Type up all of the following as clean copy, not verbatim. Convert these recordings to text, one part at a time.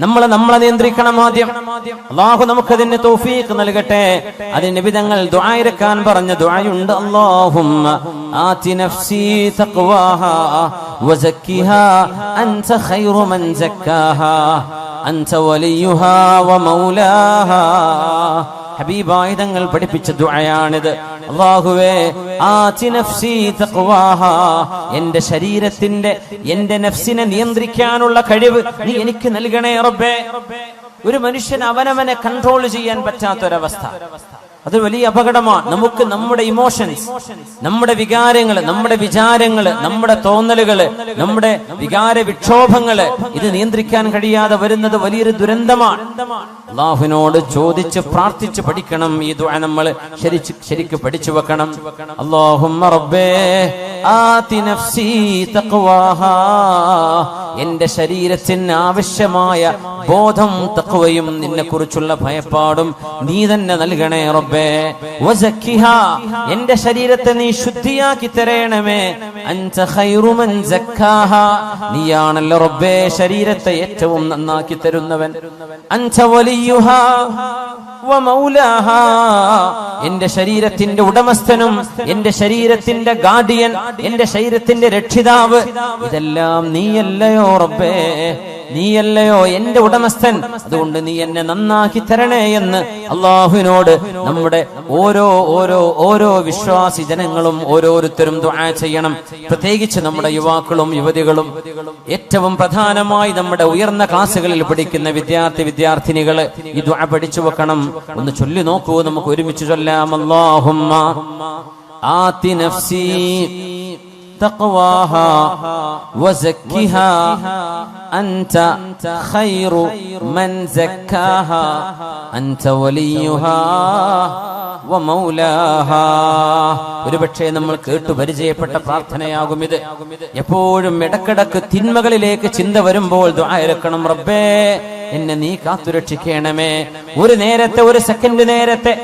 നമ്മളെ നിയന്ത്രിക്കണം ആദ്യം. അല്ലാഹു നമുക്കതിന് തൗഫീഖ് നൽകട്ടെ. അതിന് നബി തങ്ങൾ ദുആ ഇറക്കാൻ പറഞ്ഞ ദുആയുണ്ട്. അല്ലാഹുമ്മ ആതി നഫ്സി തഖ്വാഹാ വസക്കിഹാ അൻത ഖൈറു മൻ സക്കാഹാ അൻത വലിയുഹാ വമൗലാഹാ. ഹബീബായ തങ്ങൾ പഠിപ്പിച്ച ദുആയാണിത്. അല്ലാഹുവേ ആതി നഫ്സി തഖ്വാഹാ, എന്റെ ശരീരത്തിന്റെ എന്റെ നഫ്സിനെ നിയന്ത്രിക്കാനുള്ള കഴിവ് നീ എനിക്ക് നൽകണേ റബ്ബേ. ഒരു മനുഷ്യൻ അവനവനെ കൺട്രോൾ ചെയ്യാൻ പറ്റാത്തൊരവസ്ഥ, അത് വലിയ അപകടമാണ്. നമുക്ക് നമ്മുടെ ഇമോഷൻസ്, നമ്മുടെ വികാരങ്ങള്, നമ്മുടെ വിചാരങ്ങള്, നമ്മുടെ തോന്നലുകള്, നമ്മുടെ വികാര വിക്ഷോഭങ്ങള് ഇത് നിയന്ത്രിക്കാൻ കഴിയാതെ വരുന്നത് വലിയൊരു ദുരന്തമാണ്. അല്ലാഹുവിനോട് ചോദിച്ച് പ്രാർത്ഥിച്ച് പഠിക്കണം. ഈ ദുആ നമ്മൾ ശരിക്ക് പഠിച്ചു വെക്കണം. അല്ലാഹുമ്മ റബ്ബേ ആതി നഫ്സി തഖ്വാഹാ, എന്റെ ശരീരത്തിന് ആവശ്യമായ ബോധം തഖ്വയും നിന്നെ കുറിച്ചുള്ള ഭയപ്പാടും നീ തന്നെ നൽകണേ റബ്ബേ. വസക്കിഹാ, എന്റെ ശരീരത്തെ നീ ശുദ്ധിയാക്കി തരണമേ. അൻത ഖൈറു മൻ സക്കാഹാ, നീയാണല്ലോ റബ്ബേ ശരീരത്തെ ഏറ്റവും നന്നാക്കി തരുന്നവൻ. അൻത വലിയുഹാ വമൗലാഹാ, എന്റെ ശരീരത്തിന്റെ ഉടമസ്ഥനും എന്റെ ശരീരത്തിന്റെ ഗാർഡിയൻ, എന്റെ ശരീരത്തിന്റെ രക്ഷിതാവ്, ഇതെല്ലാം നീയല്ലയോ റബ്ബേ, നീയല്ലയോ എന്റെ ഉടമസ്ഥൻ. അതുകൊണ്ട് നീ എന്നെ നന്നാക്കി തരണേ എന്ന് അല്ലാഹുവിനോട് നമ്മുടെ ഓരോ വിശ്വാസി ജനങ്ങളും ഓരോരുത്തരും ദുആ ചെയ്യണം. പ്രത്യേകിച്ച് നമ്മുടെ യുവാക്കളും യുവതികളും, ഏറ്റവും പ്രധാനമായി നമ്മുടെ ഉയർന്ന ക്ലാസ്സുകളിൽ പഠിക്കുന്ന വിദ്യാർത്ഥിനികള് ഈ ദുആ പഠിച്ചു വെക്കണം. ഒന്ന് ചൊല്ലി നോക്കൂ, നമുക്ക് ഒരുമിച്ച് ചൊല്ലാം. അല്ലാഹുമ്മ ആതി നഫ്സി തഖ്വാഹാ വസക്കിഹാ അൻത ഖൈറു മൻ സക്കാഹാ അൻത വലിയുഹാ വമൗലാഹാ. ഒരുപക്ഷേ നമ്മൾ കേട്ടു പരിചയപ്പെട്ട പ്രാർത്ഥനയാകും ഇത്. എപ്പോഴും ഇടക്കിടക്ക് തിന്മകളിലേക്ക് ചിന്ത വരുമ്പോൾ ദുആ ഇറക്കണം. റബ്ബേ എന്നെ നീ കാത്തുരക്ഷിക്കണമേ. ഒരു നേരത്തെ, ഒരു സെക്കൻഡ് നേരത്തെ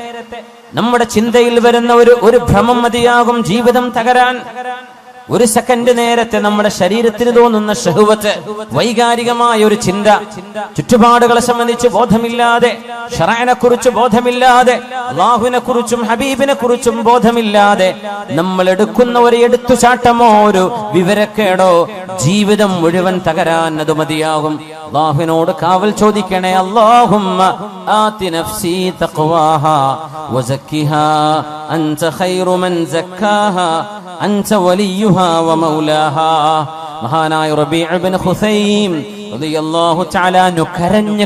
നമ്മുടെ ചിന്തയിൽ വരുന്ന ഒരു ഭ്രമം മതിയാകും ജീവിതം തകരാൻ. ഒരു സെക്കൻഡ് നേരത്തെ നമ്മുടെ ശരീരത്തിന് തോന്നുന്ന ഷഹ്വത്ത്, വൈകാരികമായ ഒരു ചിന്ത, ചുറ്റുപാടുകളെ സംബന്ധിച്ച് ബോധമില്ലാതെ, ശറഅനെ കുറിച്ച് ബോധമില്ലാതെ, അല്ലാഹുവിനെ കുറിച്ചും ഹബീബിനെ കുറിച്ചും ബോധമില്ലാതെ നമ്മൾ എടുക്കുന്ന ഒരു എടുത്തുചാട്ടമോ ഒരു വിവരക്കേടോ ജീവിതം മുഴുവൻ തകരാൻ അത് മതിയാകും. അല്ലാഹുവിനോട് കാവൽ ചോദിക്കണേ. അല്ലാഹുമ്മ ആതി നഫ്സി തഖ്വാഹാ വസക്കിഹാ അൻത ഖൈറു മൻ സക്കാഹാ അൻത വലിയുഹാ വമൗലാഹാ. മഹാനായ റബീഉ ഇബ്നു ഖുസൈം റളിയല്ലാഹു തആല അൻഹു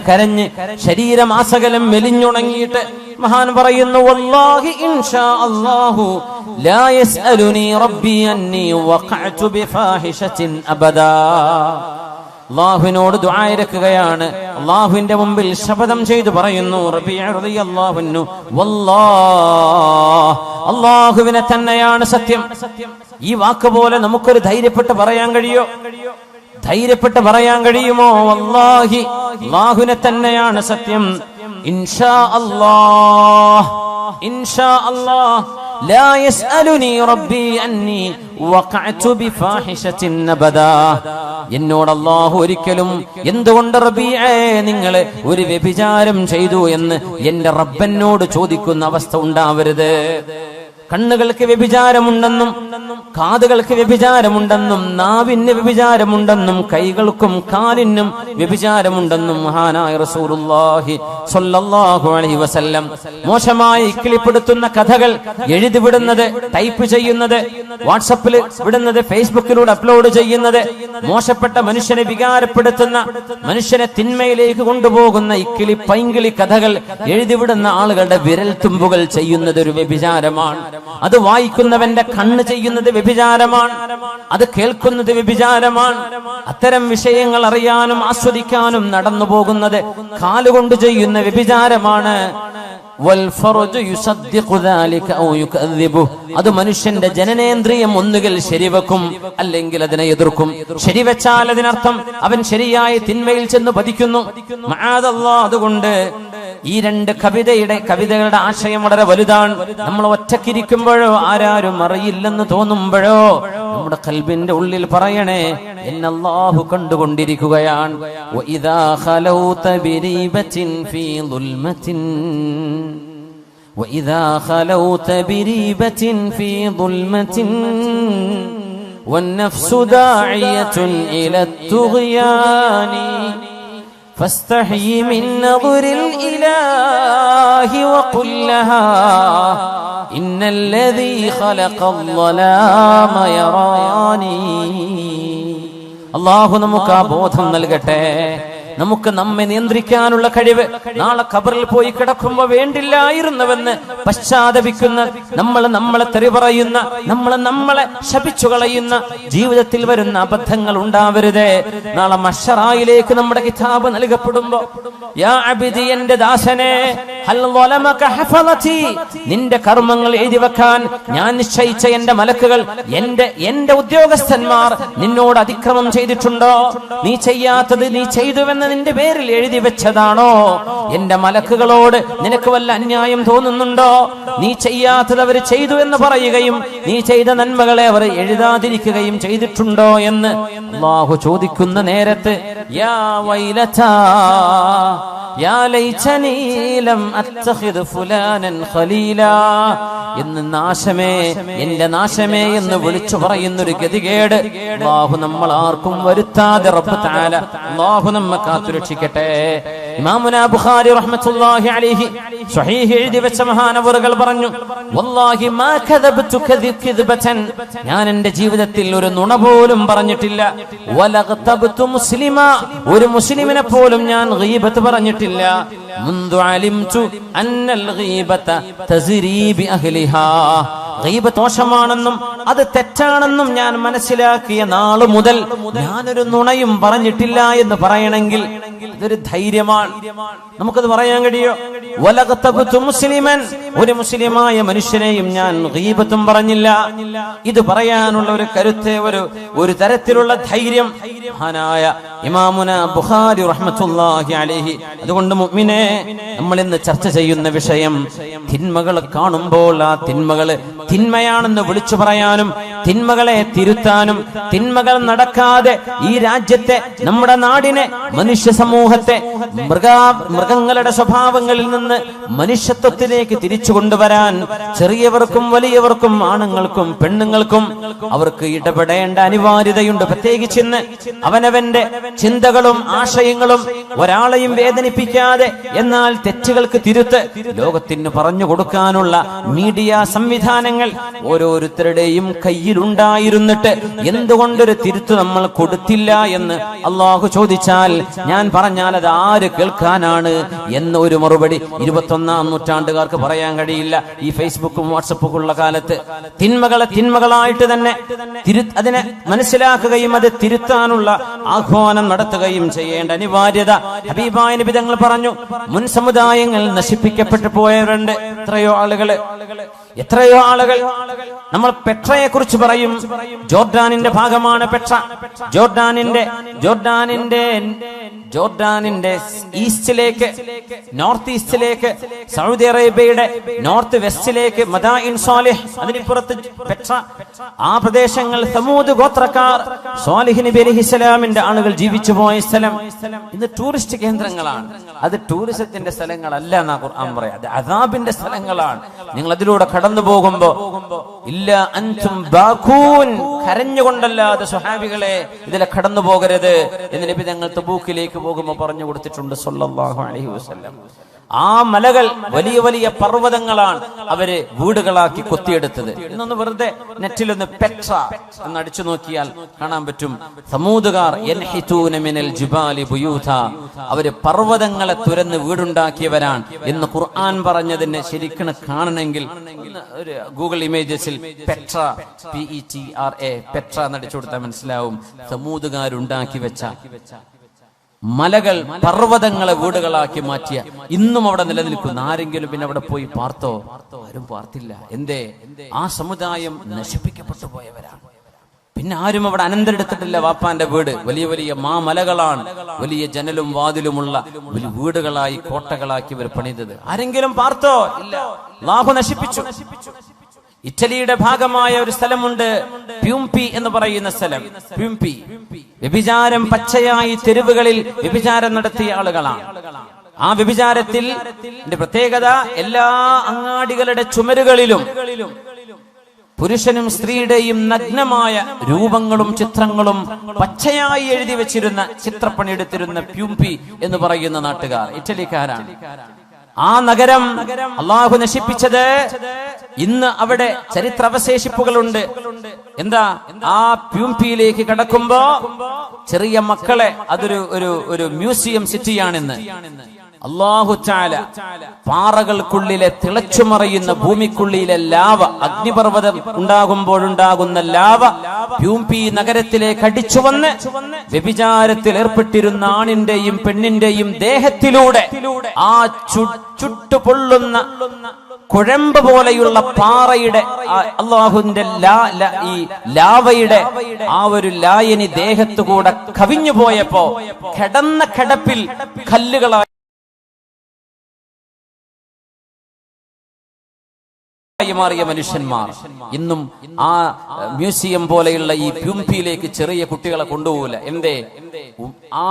കരഞ്ഞ് ശരീരമാസകലം മെലിഞ്ഞുണങ്ങിയിട്ട് മഹാൻ പറയുന്നു, വല്ലാഹി ഇൻഷാ അല്ലാഹു ലാ യസ്അലുനി റബ്ബി അന്നി വഖഅതു ബിഫാഹിശത്തിൻ അബദാ. അല്ലാഹുവിനോട് ദുആ ഇറക്കുകയാണ്. അല്ലാഹുവിന്റെ മുമ്പിൽ ശപഥം ചെയ്തു പറയുന്നു റബീഉ റളിയല്ലാഹു അൻഹു, വല്ലാഹ്, അല്ലാഹുവിനെ തന്നെയാണ് സത്യം. ഈ വാക്ക് പോലെ നമുക്കൊരു ധൈര്യപ്പെട്ട് പറയാൻ കഴിയോ? ധൈര്യപ്പെട്ട് പറയാൻ കഴിയുമോ? വല്ലാഹി, അല്ലാഹുവിനെ തന്നെയാണ് സത്യം. ഇൻഷാ അല്ലാഹ്, ഇൻഷാ അല്ലാഹ് ലാ യസ്അലുനി റബ്ബി അന്നി വഖഅതു ബിഫാഹിശത്തിൻ അബദാ. എന്നോട് അല്ലാഹു ഒരിക്കലും എന്തുകൊണ്ട് റബീഅേ നിങ്ങൾ ഒരു വ്യഭിചാരം ചെയ്തു എന്ന് എന്റെ റബ്ബനോട് ചോദിക്കുന്ന അവസ്ഥ ഉണ്ടാവരുത്. കണ്ണുകൾക്ക് വ്യഭിചാരമുണ്ടെന്നും കാതുകൾക്ക് വ്യഭിചാരമുണ്ടെന്നും നാവിന് വ്യഭിചാരമുണ്ടെന്നും കൈകൾക്കും കാലിനും വ്യഭിചാരമുണ്ടെന്നും മഹാനായ റസൂലുള്ളാഹി സ്വല്ലല്ലാഹു അലൈഹി വസല്ലം മോശമായി ഇക്കിളിപ്പെടുത്തുന്ന കഥകൾ എഴുതി വിടുന്നത്, ടൈപ്പ് ചെയ്യുന്നത്, വാട്സപ്പിൽ വിടുന്നത്, ഫേസ്ബുക്കിലൂടെ അപ്ലോഡ് ചെയ്യുന്നത്, മോശപ്പെട്ട മനുഷ്യനെ വികാരപ്പെടുത്തുന്ന, മനുഷ്യനെ തിന്മയിലേക്ക് കൊണ്ടുപോകുന്ന ഇക്കിളി പൈങ്കിളി കഥകൾ എഴുതിവിടുന്ന ആളുകളുടെ വിരൽ തുമ്പുകൾ ചെയ്യുന്നത് ഒരു വ്യഭിചാരമാണ്. അത് വായിക്കുന്നവന്റെ കണ്ണ് ചെയ്യുന്നത് വ്യഭിചാരമാണ്. അത് കേൾക്കുന്നത് വ്യഭിചാരമാണ്. അത്തരം വിഷയങ്ങൾ അറിയാനും ആസ്വദിക്കാനും നടന്നു പോകുന്നത് കാലുകൊണ്ട് ചെയ്യുന്ന വ്യഭിചാരമാണ്. അത് മനുഷ്യന്റെ ജനനേന്ദ്രിയം ഒന്നുകിൽ ശരിവെക്കും, അല്ലെങ്കിൽ അതിനെ എതിർക്കും. ശരിവെച്ചാൽ അതിനർത്ഥം അവൻ ശരിയായ തിന്മയിൽ ചെന്ന് പതിക്കുന്നു. മഅദല്ലാഹ്. അതുകൊണ്ട് ഈ രണ്ട് കവിതകളുടെ ആശയം വളരെ വലുതാണ്. നമ്മൾ ഒറ്റക്കിരിക്കുമ്പോഴോ ആരാരും അറിയില്ലെന്ന് തോന്നുമ്പോഴോ നമ്മുടെ ഖൽബിന്റെ ഉള്ളിൽ പറയണേ, എന്നെ അല്ലാഹു കണ്ടുകൊണ്ടിരിക്കുകയാണ്. വഇദാ ഖലൗത ബിരീബത്തിൻ ഫീ ദുൽമത്തിൻ وإذا خلوت بريبة في ظلمة والنفس داعية إلى الطغيان فاستحي من نظر الإله وقل لها إن الذي خلق الظلام يراني. അല്ലാഹു നമുക്ക് ആ ബോധം നൽകട്ടെ. നമുക്ക് നമ്മെ നിയന്ത്രിക്കാനുള്ള കഴിവ്. നാളെ ഖബറിൽ പോയി കിടക്കുമ്പോ വേണ്ടില്ലായിരുന്നുവെന്ന് പശ്ചാത്തപിക്കുന്ന, നമ്മളെ തെറി പറയുന്ന, നമ്മളെ ശപിച്ചു കളയുന്ന ജീവിതത്തിൽ വരുന്ന അബദ്ധങ്ങൾ ഉണ്ടാവരുതേ. നാളെ മഹ്ശറായിലേക്ക് നമ്മുടെ കിതാബ് നൽകപ്പെടുമ്പോ, യാ അബ്ദി, എന്റെ ദാസനെ, ഹൽ വലമക ഹഫളതി, നിന്റെ കർമ്മങ്ങൾ എഴുതി വെക്കാൻ ഞാൻ നിശ്ചയിച്ച എന്റെ മലക്കുകൾ, എന്റെ ഉദ്യോഗസ്ഥന്മാർ നിന്നോട് അതിക്രമം ചെയ്തിട്ടുണ്ടോ? നീ ചെയ്യാത്തത് നീ ചെയ്തുവെന്ന് നിന്റെ പേരിൽ എഴുതി വെച്ചതാണോ? എന്റെ മലക്കുകളോട് നിനക്ക് വല്ല അന്യായം തോന്നുന്നുണ്ടോ? നീ ചെയ്യാത്തത് അവർ ചെയ്തു എന്ന് പറയുകയും നീ ചെയ്ത നന്മകളെ അവർ എഴുതാതിരിക്കുകയും ചെയ്തിട്ടുണ്ടോ എന്ന് അല്ലാഹു ചോദിക്കുന്ന നേരത്ത്, യാ വൈലതാ യാ ലൈതനീ ലം അത്തഖിദ് ഫുലാനൻ ഖലീലാ എന്ന് നാശമേ, എന്റെ നാശമേ എന്ന് വിളിച്ചു പറയുന്നൊരു ഗതികേട് അല്ലാഹു നമ്മൾ ആർക്കും വരുത്താതെ റബ്ബ് തആല അല്ലാഹു നമ്മെ കാത്തുരക്ഷിക്കട്ടെ. ഇമാമുനാ ബുഖാരി റഹ്മത്തുള്ളാഹി അലൈഹി സ്വഹീഹ് എഴുതി വെച്ച മഹാനവറുകൾ പറഞ്ഞു, വല്ലാഹി മാ കദബ്തു കദിബതൻ, ഞാൻ എന്റെ ജീവിതത്തിൽ ഒരു നുണ പോലും പറഞ്ഞിട്ടില്ല. വലഗ്തബ്തു മുസ്ലിമാ, ഒരു മുസ്ലിമിനെ പോലും ഞാൻ ഗീബത്ത് പറഞ്ഞിട്ടില്ല. മുൻദു അലിംതു അന്നൽ ഗീബത തസ്രി ബി അഹ്ലിഹാ, ഗീബത്ത് ദോഷമാണെന്നും അത് തെറ്റാണെന്നും ഞാൻ മനസ്സിലാക്കിയ നാള് മുതൽ ഞാനൊരു നുണയും പറഞ്ഞിട്ടില്ല എന്ന് പറയണമെങ്കിൽ ഇതൊരു ധൈര്യമാണ്. നമുക്കത് പറയാൻ കഴിയോ? വലഗ്തബ്തു മുസ്ലിമൻ, ഒരു മുസ്ലിമായ മനുഷ്യനെയും ഞാൻ ഗീബത്തും പറഞ്ഞില്ല. ഇത് പറയാനുള്ള ഒരു കരുത്ത്, ഒരു തരത്തിലുള്ള ധൈര്യം മഹാനായ ഇമാമുനാ ബുഖാരി റഹ്മത്തുള്ളാഹി അലൈഹി. അതുകൊണ്ട് മുഅ്മിനേ, നമ്മൾ ഇന്ന് ചർച്ച ചെയ്യുന്ന വിഷയം, തിന്മകൾ കാണുമ്പോൾ ആ തിന്മകൾ തിന്മയാണെന്ന് വിളിച്ചു പറയാനും തിന്മകളെ തിരുത്താനും, തിന്മകൾ നടക്കാതെ ഈ രാജ്യത്തെ, നമ്മുടെ നാടിനെ, മനുഷ്യ സമൂഹത്തെ മൃഗങ്ങളുടെ സ്വഭാവങ്ങളിൽ നിന്ന് മനുഷ്യത്വത്തിലേക്ക് തിരിച്ചു കൊണ്ടുവരാൻ ചെറിയവർക്കും വലിയവർക്കും ആണുങ്ങൾക്കും പെണ്ണുങ്ങൾക്കും അവർക്ക് ഇടപെടേണ്ട അനിവാര്യതയുണ്ട്. പ്രത്യേകിച്ച് ഇന്ന് അവനവന്റെ ചിന്തകളും ആശയങ്ങളും ഒരാളെയും വേദനിപ്പിക്കാതെ എന്നാൽ തെറ്റുകൾക്ക് തിരുത്ത് ലോകത്തിന് പറഞ്ഞു കൊടുക്കാനുള്ള മീഡിയ സംവിധാനങ്ങൾ ഓരോരുത്തരുടെയും കയ്യിലുണ്ടായിരുന്നിട്ട് എന്തുകൊണ്ടൊരു തിരുത്ത് നമ്മൾ കൊടുത്തില്ല എന്ന് അള്ളാഹു ചോദിച്ചാൽ, ഞാൻ പറഞ്ഞാൽ അത് ആര് കേൾക്കാനാണ് എന്ന ഒരു മറുപടി 21ാം നൂറ്റാണ്ടുകാർക്ക് പറയാൻ കഴിയില്ല. ഈ ഫേസ്ബുക്കും വാട്സപ്പും ഉള്ള കാലത്ത് തിന്മകളെ തിന്മകളായിട്ട് തന്നെ അതിനെ മനസ്സിലാക്കുകയും അത് തിരുത്താനുള്ള ആഹ്വാനം നടത്തുകയും ചെയ്യേണ്ട അനിവാര്യത ഹബീബായ നബി തങ്ങൾ പറഞ്ഞു. മുൻ സമുദായങ്ങൾ നശിപ്പിക്കപ്പെട്ടു പോയവരുണ്ട്. എത്രയോ ആളുകൾ നമ്മൾ പെട്രയെ കുറിച്ച് പറയും. ജോർഡാനിന്റെ ഭാഗമാണ് പെട്ര. ജോർഡാനിന്റെ ഈസ്റ്റിലേക്ക്, നോർത്ത് ഈസ്റ്റിലേക്ക്, സൗദി അറേബ്യയുടെ നോർത്ത് വെസ്റ്റിലേക്ക് മദായിൻ സാലിഹ്, അതിനിപ്പുറത്ത് പെട്ര, ആ പ്രദേശങ്ങൾ സമൂദ് ഗോത്രക്കാർ, സാലിഹ് നബി അലൈഹിസ്സലാമിന്റെ ആളുകൾ ജീവിച്ചു പോയ സ്ഥലം ഇന്ന് ടൂറിസ്റ്റ് കേന്ദ്രങ്ങളാണ്. അത് ടൂറിസത്തിന്റെ സ്ഥലങ്ങളല്ല എന്നാ ഖുർആൻ പറയാം, അത് അദാബിന്റെ സ്ഥലങ്ങളാണ്. നിങ്ങൾ അതിലൂടെ കടന്നു പോകുമ്പോ ഇല്ല അൻതും ബാഖൂൻ, കരഞ്ഞുകൊണ്ടല്ലാതെ സ്വഹാബികളെ ഇതിലെ കടന്നു പോകരുത് എന്ന് നബി തങ്ങൾ തബൂക്കിലേക്ക് പോകുമ്പോൾ പറഞ്ഞു കൊടുത്തിട്ടുണ്ട് സല്ലല്ലാഹു അലൈഹി വസല്ലം. ആ മലകൾ വലിയ വലിയ പർവ്വതങ്ങളാണ് അവര് വീടുകളാക്കി കൊത്തിയെടുത്തത്. ഇന്നൊന്ന് വെറുതെ നെറ്റിലൊന്ന് പെട്ര എന്ന് അടിച്ചു നോക്കിയാൽ കാണാൻ പറ്റും. സമൂദുകാർ യൻഹിതൂന മിനൽ ജിബാലി ബുയൂത, അവര് പർവ്വതങ്ങളെ തുരന്ന് വീടുണ്ടാക്കിയവരാണ് എന്ന് ഖുർആൻ പറഞ്ഞതിനെ ശരിക്കും കാണണമെങ്കിൽ ഒരു ഗൂഗിൾ ഇമേജസിൽ പെട്ര, PETRA, പെട്ര എന്നടിച്ചു കൊടുത്താൽ മനസ്സിലാവും. സമൂദുകാരുണ്ടാക്കി വെച്ച മലകൾ, പർവ്വതങ്ങളെ വീടുകളാക്കി മാറ്റിയ ഇന്നും അവിടെ നിലനിൽക്കുന്ന ആരെങ്കിലും പിന്നെ അവിടെ പോയി പാർത്തോ? ആരും പാർത്തില്ല. എന്തേ? ആ സമുദായം നശിപ്പിക്കപ്പെട്ടു പോയവരാണ്. പിന്നെ ആരും അവിടെ അനന്തരെടുത്തിട്ടില്ല. വാപ്പാന്റെ വീട് വലിയ വലിയ മാമലകളാണ്, വലിയ ജനലും വാതിലുമുള്ള വലിയ വീടുകളായി കോട്ടകളാക്കി ഇവർ പണിതത്. ആരെങ്കിലും പാർത്തോ? ഇല്ല. അല്ലാഹു നശിപ്പിച്ചു. ഇറ്റലിയുടെ ഭാഗമായ ഒരു സ്ഥലമുണ്ട്, പ്യൂംപി എന്ന് പറയുന്ന സ്ഥലം. പ്യൂംപി വ്യഭിചാരം പച്ചയായി തെരുവുകളിൽ വ്യഭിചാരം നടത്തിയ ആളുകളാണ്. ആ വ്യഭിചാരത്തിൽ പ്രത്യേകത, എല്ലാ അങ്ങാടികളുടെ ചുമരുകളിലും പുരുഷനും സ്ത്രീയുടെയും നഗ്നമായ രൂപങ്ങളും ചിത്രങ്ങളും പച്ചയായി എഴുതി വെച്ചിരുന്ന ചിത്രപ്പണിയെടുത്തിരുന്ന പ്യൂംപി എന്ന് പറയുന്ന നാട്ടുകാർ ഇറ്റലിക്കാരാണ്. ആ നഗരം അള്ളാഹു നശിപ്പിച്ചത്. ഇന്ന് അവിടെ ചരിത്രാവശേഷിപ്പുകളുണ്ട്. എന്താ? ആ പ്യൂംപിയിലേക്ക് കടക്കുമ്പോ ചെറിയ മക്കളെ, അതൊരു ഒരു മ്യൂസിയം സിറ്റിയാണിന്ന്. അല്ലാഹു തആല പാറകൾക്കുള്ളിലെ തിളച്ചുമറിയുന്ന ഭൂമിക്കുള്ളിലെ ലാവ, അഗ്നിപർവ്വതം ഉണ്ടാകുമ്പോഴുണ്ടാകുന്ന ലാവ പ്യൂംപി നഗരത്തിലേക്ക് അടിച്ചു വന്ന് വ്യഭിചാരത്തിൽ ഏർപ്പെട്ടിരുന്ന ആണിന്റെയും പെണ്ണിന്റെയും ദേഹത്തിലൂടെ ആ ചുട്ടുപൊള്ളുന്ന കുഴമ്പ് പോലെയുള്ള പാറയുടെ അള്ളാഹുവിന്റെ ഈ ലാവയുടെ ആ ഒരു ലായനി ദേഹത്തുകൂടെ കവിഞ്ഞു പോയപ്പോ കിടന്ന കിടപ്പിൽ കല്ലുകളായി മാറിയ മനുഷ്യന്മാർ ഇന്നും ആ മ്യൂസിയം പോലെയുള്ള ഈ പ്യൂംപിയിലേക്ക് ചെറിയ കുട്ടികളെ കൊണ്ടുപോകില്ല. എന്തേ?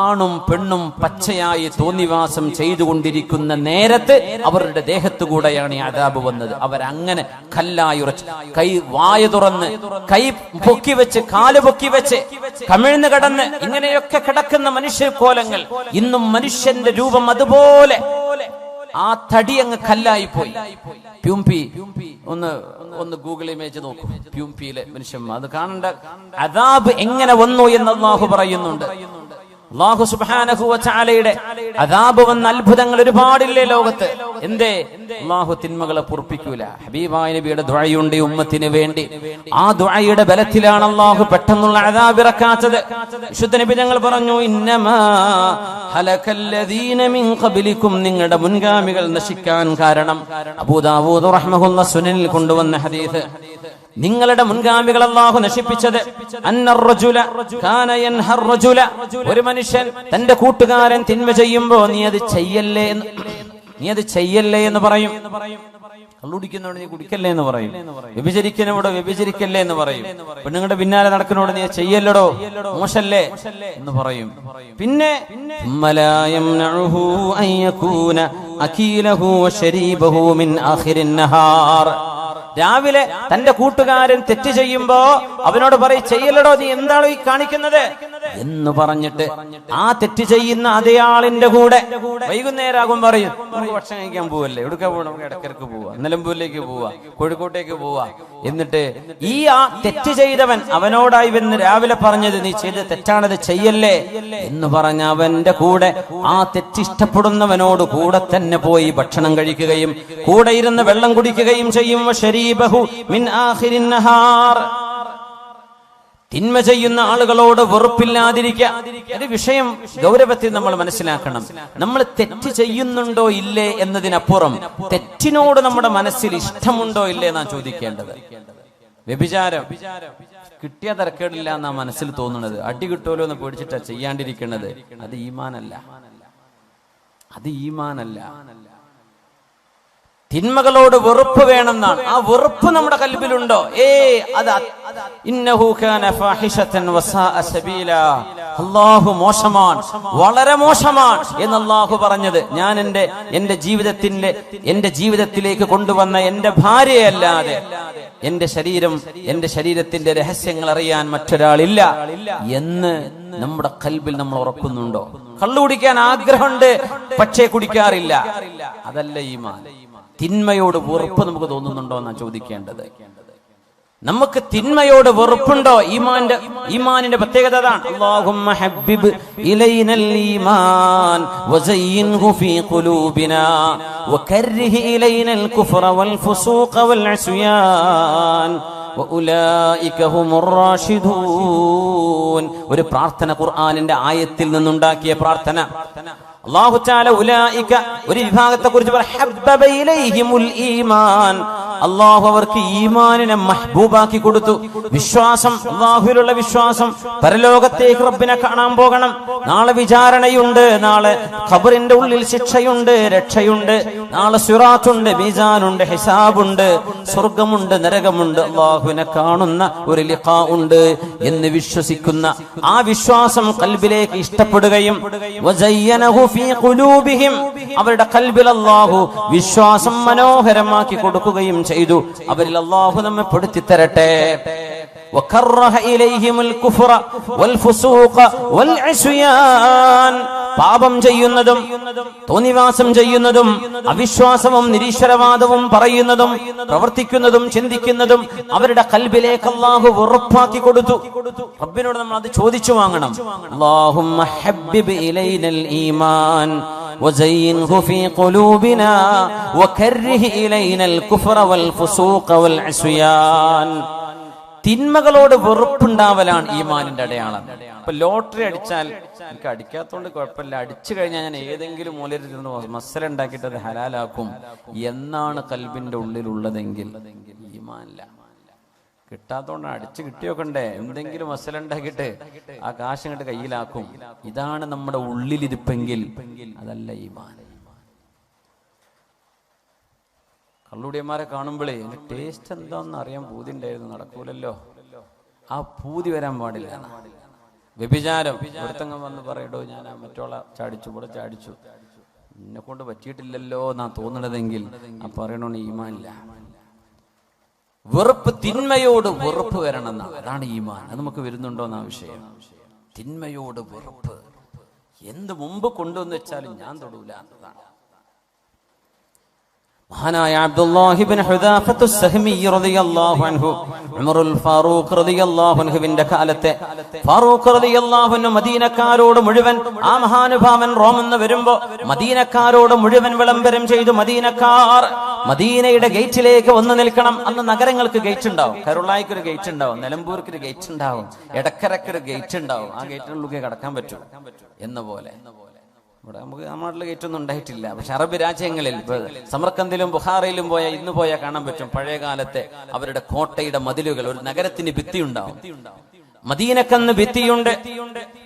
ആണും പെണ്ണും പച്ചയായി തോന്നിവാസം ചെയ്തുകൊണ്ടിരിക്കുന്ന നേരത്ത് അവരുടെ ദേഹത്തുകൂടെയാണ് ഈ അദാബ് വന്നത്. അവരങ്ങനെ കല്ലായി ഉറച്ച്, കൈ വായ തുറന്ന്, കൈ പൊക്കി വെച്ച്, കാല് പൊക്കി വെച്ച്, കമിഴ്ന്ന് കിടന്ന് ഇങ്ങനെയൊക്കെ കിടക്കുന്ന മനുഷ്യ കോലങ്ങൾ. ഇന്നും മനുഷ്യന്റെ രൂപം അതുപോലെ ആ തടി അങ്ങ് കല്ലായി പോയി. പ്യൂംപി ഒന്ന് ഗൂഗിൾ ഇമേജ് നോക്കൂ. പ്യൂംപിയിലെ മനുഷ്യന്മാർ അത് കാണേണ്ട അദാബ് എങ്ങനെ വന്നു എന്ന് അല്ലാഹു പറയുന്നുണ്ട്. അല്ലാഹു സുബ്ഹാനഹു വ തആലയുടെ അദാബ് വന്ന അത്ഭുതങ്ങൾ ഒരുപാടില്ലേ ലോകത്ത്. എന്തേ? അല്ലാഹു തിന്മകളെ പൊറുപ്പിക്കൂല. ഹബീബായ നബിയുടെ ദുആയുണ്ട് ഉമ്മത്തിന് വേണ്ടി. ആ ദുആയുടെ ബലത്തിലാണ് അല്ലാഹു പെട്ടെന്നുള്ള അദാബ് ഇറക്കാത്തത്. വിശുദ്ധ നബി ഞങ്ങൾ പറഞ്ഞു, ഇന്നമാ ഹലകല്ലദീന മിൻ ഖബ്ലികും, നിങ്ങളുടെ മുൻഗാമികൾ നശിക്കാൻ കാരണം. അബൂ ദാവൂദ് റഹ്മഹുല്ലാഹ് സുനനിൽ കൊണ്ടുവന്ന ഹദീസ്. നിങ്ങളുടെ മുൻഗാമികൾ അല്ലാഹു നശിപ്പിച്ചത്, ഒരു മനുഷ്യൻ തന്റെ കൂട്ടുകാരൻ തിന്മ ചെയ്യുമ്പോ നീ അത് ചെയ്യല്ലേ എന്ന് പറയും. കള്ളുടിക്കുന്നോട് നീ കുടിക്കല്ലേ എന്ന് പറയും. വ്യഭിചരിക്കുന്നോട് വ്യഭിചരിക്കല്ലേ എന്ന് പറയും. പെണ്ണുങ്ങളുടെ പിന്നാലെ നടക്കുന്നോട് നീ ചെയ്യല്ലടോ, മോശല്ലേ എന്ന് പറയും. പിന്നെ രാവിലെ തന്റെ കൂട്ടുകാരൻ തെറ്റ് ചെയ്യുമ്പോ അവനോട് പറയും, ചെയ്യല്ലടോ, നീ എന്താണോ ഈ കാണിക്കുന്നത് എന്ന് പറഞ്ഞിട്ട് ആ തെറ്റ് ചെയ്യുന്ന അതേ ആളിന്റെ കൂടെ വൈകുന്നേരമാകും പറയും, നമുക്ക് ഭക്ഷണം കഴിക്കാൻ പോവല്ലേ, എവിടുക്ക പോവാ, നമുക്ക് ഇടക്കിടക്ക് പോവാ, നിലമ്പൂരിലേക്ക് പോവാ, കോഴിക്കോട്ടേക്ക് പോവാ. എന്നിട്ട് ആ തെറ്റ് ചെയ്തവൻ അവനോടായി വന്ന് രാവിലെ പറഞ്ഞത് നീ ചെയ്ത് തെറ്റാണത്, ചെയ്യല്ലേ എന്ന് പറഞ്ഞ അവന്റെ കൂടെ ആ തെറ്റിഷ്ടപ്പെടുന്നവനോട് കൂടെ തന്നെ പോയി ഭക്ഷണം കഴിക്കുകയും കൂടെ ഇരുന്ന് വെള്ളം കുടിക്കുകയും ചെയ്യും. തിന്മ ചെയ്യുന്ന ആളുകളോട് വെറുപ്പില്ലാതിരിക്കുക. ഒരു വിഷയം ഗൗരവത്തിൽ നമ്മൾ മനസ്സിലാക്കണം. നമ്മൾ തെറ്റ് ചെയ്യുന്നുണ്ടോ ഇല്ലേ എന്നതിനപ്പുറം തെറ്റിനോട് നമ്മുടെ മനസ്സിൽ ഇഷ്ടമുണ്ടോ ഇല്ലേ എന്നാണ് ചോദിക്കേണ്ടത്. വ്യഭിചാരം കിട്ടിയ തരക്കേടില്ല എന്നാ മനസ്സിൽ തോന്നുന്നത്. അടി കിട്ടുമല്ലോ എന്ന് പേടിച്ചിട്ടാ ചെയ്യാണ്ടിരിക്കുന്നത്. അത് ഈമാനല്ല. തിന്മകളോട് വെറുപ്പ് വേണമെന്നാണ്. ആ വെറുപ്പ് നമ്മുടെ കൽബിലുണ്ടോ? ഇന്നഹു കാന ഫാഹിഷതൻ വസാഅ സബീല, അല്ലാഹു മോശമാണ്, വളരെ മോശമാണ് എന്ന് അല്ലാഹു പറഞ്ഞത്. ഞാൻ എന്റെ ജീവിതത്തിലേക്ക് കൊണ്ടുവന്ന എന്റെ ഭാര്യയല്ലാതെ എന്റെ ശരീരത്തിന്റെ രഹസ്യങ്ങൾ അറിയാൻ മറ്റൊരാളില്ല എന്ന് നമ്മുടെ കൽബിൽ നമ്മൾ ഉറക്കുന്നുണ്ടോ? കള്ളു കുടിക്കാൻ ആഗ്രഹമുണ്ട്, പക്ഷേ കുടിക്കാറില്ല. അതല്ല ഈമാൻ. തിന്മയോട് വെറുപ്പ് നമുക്ക് തോന്നുന്നുണ്ടോ എന്നാണ് ചോദിക്കേണ്ടത്. നമുക്ക് തിന്മയോട് വെറുപ്പുണ്ടോ? ഈമാനിന്റെ പ്രത്യേകത അതാണ്. അല്ലാഹുമ്മ ഹബ്ബിബ് ഇലൈനൽ ഈമാൻ വസയ്യിൻഹു ഫീ ഖുലൂബിനാ വകർരിഹ് ഇലൈനൽ കുഫ്റ വൽ ഫുസൂഖ വൽ ഉസ്യാൻ വഉലൈക ഹുമുർ റാഷിദൂൻ ഒരു പ്രാർത്ഥന ഖുർആനിന്റെ ആയത്തിൽ നിന്നുണ്ടാക്കിയ പ്രാർത്ഥന. അല്ലാഹു തആല ഉലൈക ഒരു വിഭാഗത്തെ കുറിച്ച് ഹബ്ബബ ഇലൈഹിമുൽ ഈമാൻ, അല്ലാഹു അവർക്ക് ഈമാനിനെ മഹ്ബൂബാക്കി കൊടുത്തു. വിശ്വാസം, അല്ലാഹുവിലുള്ള വിശ്വാസം, പരലോകത്തേക്ക് റബ്ബിനെ കാണാൻ പോകണം, നാളെ വിചാരണയുണ്ട്, നാളെ ഖബറിന്റെ ഉള്ളിൽ ശിക്ഷയുണ്ട്, രക്ഷയുണ്ട്, നാളെ സിറാത്തുണ്ട്, മീസാനുണ്ട്, ഹിസാബുണ്ട്, സ്വർഗമുണ്ട്, നരകമുണ്ട്, അല്ലാഹുവിനെ കാണുന്ന ഒരു ലിഖാ ഉണ്ട് എന്ന് വിശ്വസിക്കുന്ന ആ വിശ്വാസം ഖൽബിലേക്ക് ഇഷ്ടപ്പെടുകയും വസയ്യനഹു ഫീ ഖുലൂബിഹിം, അവരുടെ ഖൽബിൽ അല്ലാഹു വിശ്വാസം മനോഹരമാക്കി കൊടുക്കുകയും ചെയ്തു. അവരിൽ അല്ലാഹു നമ്മെ പെടുത്തി തരട്ടെ. വകറഹ ഇലൈഹിമുൽ കുഫ്ര വൽ ഫുസൂഖ വൽ ഇസ്യാൻ, പാപം ചെയ്യുന്നതും തോന്നിവാസം ചെയ്യുന്നതും അവിശ്വാസവും നിരീശ്വരവാദവും പറയുന്നതും പ്രവർത്തിക്കുന്നതും ചിന്തിക്കുന്നതും അവരുടെ ഖൽബിലേക്ക് അല്ലാഹു വെറുപ്പാക്കി കൊടുത്തു. റബ്ബിനോട് നമ്മൾ അത് ചോദിച്ചു വാങ്ങണം. അല്ലാഹുമ്മ ഹബ്ബിബ് ഇലൈനൽ ഈമാൻ വസയ്യിൻഹു ഫീ ഖുലൂബിനാ വകർരിഹ് ഇലൈനൽ കുഫ്ര വൽ ഫുസൂഖ വൽ ഇസ്യാൻ. തിന്മകളോട് വെറുപ്പുണ്ടാവലാണ് ഈമാനിന്റെ അടയാളം. ഇപ്പൊ ലോട്ടറി അടിച്ചാൽ എനിക്ക് അടിക്കാത്തോണ്ട് കുഴപ്പമില്ല, അടിച്ചു കഴിഞ്ഞാൽ ഞാൻ ഏതെങ്കിലും മൂലയിൽ നിന്ന് മസല ഉണ്ടാക്കിയിട്ട് അത് ഹലാലാക്കും എന്നാണ് കൽബിന്റെ ഉള്ളിലുള്ളതെങ്കിൽ ഈമാനില്ല. കിട്ടാത്തോണ്ട് അടിച്ചു കിട്ടിയോക്കണ്ടേ, എന്തെങ്കിലും മസല ഉണ്ടാക്കിയിട്ട് ആ കാശ് ഇങ്ങോട്ട് കയ്യിലാക്കും, ഇതാണ് നമ്മുടെ ഉള്ളിലിരിപ്പെങ്കിൽ അതല്ല ഈമാൻ. കള്ളുടിയന്മാരെ കാണുമ്പോഴേ എന്റെ ടേസ്റ്റ് എന്താന്ന് അറിയാൻ പൂതി ഉണ്ടായിരുന്നു, നടക്കൂലല്ലോ. ആ പൂതി വരാൻ പാടില്ല. വ്യഭിചാരം, ഒരുത്തങ്ങം വന്ന് പറയടോ ഞാൻ മറ്റോള ചാടിച്ചു, ഇവിടെ ചാടിച്ചു, എന്നെ കൊണ്ട് പറ്റിയിട്ടില്ലല്ലോ എന്നാ തോന്നണതെങ്കിൽ ആ പറയണോന്ന് ഈമാനില്ല. വെറുപ്പ്, തിന്മയോട് വെറുപ്പ് വരണം എന്നാ, അതാണ് ഈമാൻ. അത് നമുക്ക് വരുന്നുണ്ടോ എന്നാ വിഷയം. തിന്മയോട് വെറുപ്പ്, എന്ത് മുമ്പ് കൊണ്ടുവന്ന് വെച്ചാലും ഞാൻ തൊടൂല എന്നതാണ്. മഹാനായ അബ്ദുല്ലാഹി ഇബ്നു ഹുദാഫത്തു സഹ്മി റളിയല്ലാഹു അൻഹു, ഉമറുൽ ഫാറൂഖ് റളിയല്ലാഹു അൻഹുവിന്റെ കാലത്തെ ഫാറൂഖ് റളിയല്ലാഹു അൻഹു മദീനക്കാരോട് മുഴുവൻ, ആ മഹാനുഭാവൻ റോമെന്ന് വരുമ്പോ മദീനക്കാരോട് മുഴുവൻ വിളംബരം ചെയ്തു. മദീനക്കാർ മദീനയുടെ ഗേറ്റിലേക്ക് വന്നു നിൽക്കണം. അന്ന് നഗരങ്ങൾക്ക് ഗേറ്റ് ഉണ്ടാവും. കരുളായിക്ക് ഒരു ഗേറ്റ് ഉണ്ടാവും, നിലമ്പൂർക്ക് ഒരു ഗേറ്റ് ഉണ്ടാവും, എടക്കരക്ക് ഒരു ഗേറ്റ് ഉണ്ടാവും. ആ ഗേറ്റിനുള്ളിൽ കടക്കാൻ പറ്റും എന്ന പോലെ. ഇവിടെ നമുക്ക് നമ്മുടെ നാട്ടിൽ ഗേറ്റൊന്നും ഉണ്ടായിട്ടില്ല. പക്ഷെ അറബ് രാജ്യങ്ങളിൽ സമർക്കന്ദിലും ബുഖാറയിലും ഇന്ന് പോയാൽ കാണാൻ പറ്റും പഴയ കാലത്തെ അവരുടെ കോട്ടയുടെ മതിലുകൾ. ഒരു നഗരത്തിന് ഭിത്തി ഉണ്ടാവും. മദീനക്കന്ന് ഭിത്തിയുണ്ട്.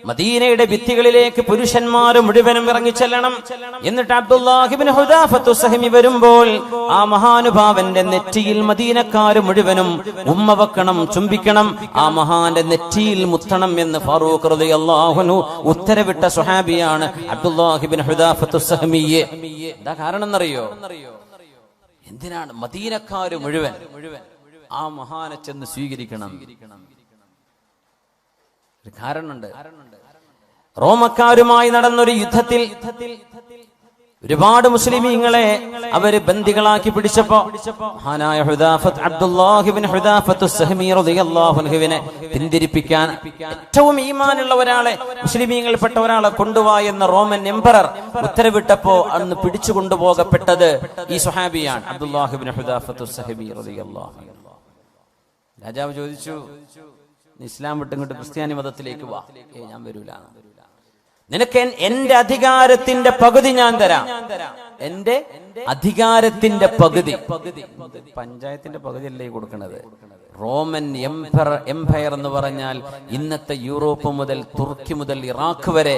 മദീനയുടെ ഭിത്തികളിലേക്ക് പുരുഷന്മാർ മുഴുവനും ഇറങ്ങിച്ചെല്ലണം. എന്നിട്ട് അബ്ദുല്ലാഹി ഇബ്നു ഹുദാഫത്തു സഹ്മി വരുമ്പോൾ ആ മഹാനുഭാവന്റെ നെറ്റിയിൽ മദീനക്കാർ മുഴുവനും ഉമ്മ വെക്കണം, ചുംബിക്കണം, ആ മഹാന്റെ നെറ്റിയിൽ മുത്തണം എന്ന് ഫാറൂഖ് റളിയല്ലാഹു അൻഹു ഉത്തരവിട്ട സ്വഹാബിയാണ് അബ്ദുല്ലാഹി ഇബ്നു ഹുദാഫത്തു സഹ്മി. എന്താ കാരണം എന്നറിയോ? എന്തിനാണ് മദീനക്കാർ മുഴുവൻ ആ മഹാനെ ചെന്ന് സ്വീകരിക്കണം? ഒരു കാരണമുണ്ട്. റോമക്കാരുമായി നടന്നൊരു യുദ്ധത്തിൽ ഒരുപാട് മുസ്ലിമീങ്ങളെ അവര് ബന്ദികളാക്കി പിടിച്ചപ്പോ മഹാനായ അബ്ദുല്ലാഹി ഇബ്നു ഹുദാഫത്തു സഹ്മി റളിയല്ലാഹു അൻഹുവിനെ പിന്തിരിപ്പിക്കാൻ ഏറ്റവും ഈമാനുള്ള ഒരാളെ, മുസ്ലിമീങ്ങളിൽപ്പെട്ട ഒരാളെ കൊണ്ടുവാ എന്ന റോമൻ എംപറർ ഉത്തരവിട്ടപ്പോ അന്ന് പിടിച്ചു കൊണ്ടുപോകപ്പെട്ടത് ഈ സ്വഹാബിയാണ്, അബ്ദുല്ലാഹി ഇബ്നു ഹുദാഫത്തു സഹ്മി റളിയല്ലാഹു അൻഹു. രാജാവ് ചോദിച്ചു, ഇസ്ലാം വിട്ടിങ്ങോട്ട് ക്രിസ്ത്യാനി മതത്തിലേക്ക് വാ. ഞാൻ വരൂല. നിനക്ക് എന്റെ അധികാരത്തിന്റെ പകുതി ഞാൻ തരാം. എന്റെ അധികാരത്തിന്റെ പകുതി. പഞ്ചായത്തിന്റെ പകുതി അല്ലേ കൊടുക്കണത്? റോമൻ എംപയർ എന്ന് പറഞ്ഞാൽ ഇന്നത്തെ യൂറോപ്പ് മുതൽ തുർക്കി മുതൽ ഇറാഖ് വരെ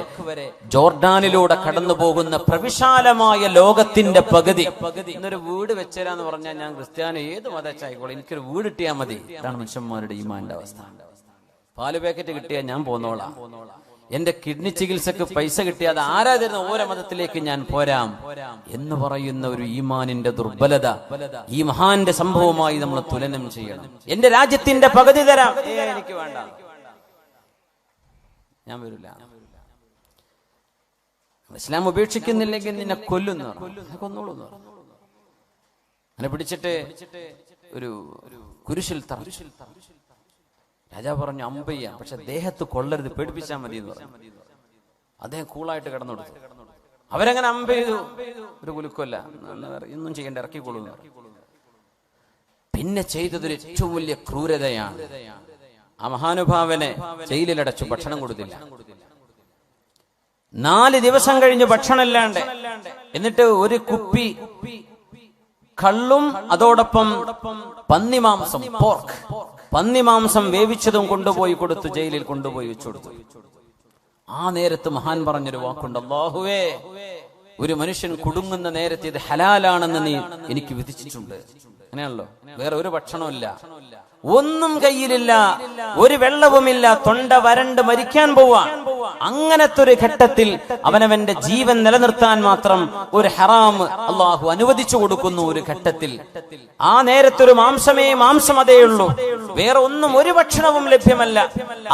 ജോർഡാനിലൂടെ കടന്നു പോകുന്ന പ്രവിശാലമായ ലോകത്തിന്റെ പകുതി. ഇന്നൊരു വീട് വെച്ചരാന്ന് പറഞ്ഞാൽ ഞാൻ ക്രിസ്ത്യാനി ഏത് മതച്ചായിക്കോളെ, എനിക്കൊരു വീട് കിട്ടിയാൽ മതി. ഇതാണ് മനുഷ്യന്മാരുടെ ഈമാന്റെ അവസ്ഥ. പാല് പാക്കറ്റ് കിട്ടിയാൽ ഞാൻ പോന്നോളാം. എന്റെ കിഡ്നി ചികിത്സക്ക് പൈസ കിട്ടിയാൽ ആരാ തരുന്ന ഓരോ മതത്തിലേക്ക് ഞാൻ പോരാം എന്ന് പറയുന്ന ഒരു ഈമാനിന്റെ ദുർബലത ഈ മഹാന്റെ സംഭവമായി നമ്മൾ തുലനം ചെയ്യണം. എന്റെ രാജ്യത്തിന്റെ പകുതി തരാം, എനിക്ക് വേണ്ട, ഞാൻ വരില്ല. ഇസ്ലാം ഉപേക്ഷിക്കുന്നില്ലെങ്കിൽ നിന്നെ കൊല്ലുന്നു, കൊന്നോളൂ. എന്നെ പിടിച്ചിട്ട് ഒരു കുരിശിൽ തറച്ചു. രാജാവ് പറഞ്ഞു അമ്പയ്യാം, പക്ഷെ ദേഹത്ത് കൊള്ളരുത്, പേടിപ്പിച്ചാൽ മതി എന്ന് പറഞ്ഞു. അദ്ദേഹം കൂളായിട്ട് കിടന്നുകൊടുത്തു. അവരങ്ങനെ അമ്പ ചെയ്തു. ഒരു കുലുക്കല്ല, ഒന്നും ചെയ്യേണ്ട, ഇറക്കിക്കൊള്ളുന്നു. പിന്നെ ചെയ്തതൊരു ഏറ്റവും വലിയ ക്രൂരതയാണ്. ആ മഹാനുഭാവനെ ജയിലിലടച്ചു, ഭക്ഷണം കൊടുത്തില്ല. 4 ദിവസം കഴിഞ്ഞ് ഭക്ഷണമില്ലാണ്ട്, എന്നിട്ട് ഒരു കുപ്പി കള്ളും അതോടൊപ്പം പന്നിമാംസം, പോർക്ക്, പന്നിമാംസം വേവിച്ചതും കൊണ്ടുപോയി കൊടുത്തു, ജയിലിൽ കൊണ്ടുപോയി വെച്ചു കൊടുത്തു. ആ നേരത്ത് മഹാൻ പറഞ്ഞൊരു വാക്കുണ്ട്, അല്ലാഹുവേ, ഒരു മനുഷ്യൻ കുടുങ്ങുന്ന നേരത്തെ ഇത് ഹലാലാണെന്ന് നീ എനിക്ക് വിധിച്ചിട്ടുണ്ട്. അങ്ങനെയാണല്ലോ. വേറെ ഒരു ഭക്ഷണമില്ല, ഒന്നും കയ്യിലില്ല, ഒരു വെള്ളവുമില്ല, തൊണ്ട വരണ്ട് മരിക്കാൻ പോവാൻ. അങ്ങനത്തെ ഒരു ഘട്ടത്തിൽ അവനവന്റെ ജീവൻ നിലനിർത്താൻ മാത്രം ഒരു ഹറാം അള്ളാഹു അനുവദിച്ചു കൊടുക്കുന്നു. ഒരു ഘട്ടത്തിൽ ആ നേരത്തൊരു മാംസം അതേയുള്ളൂ, വേറെ ഒന്നും ഒരു ഭക്ഷണവും ലഭ്യമല്ല.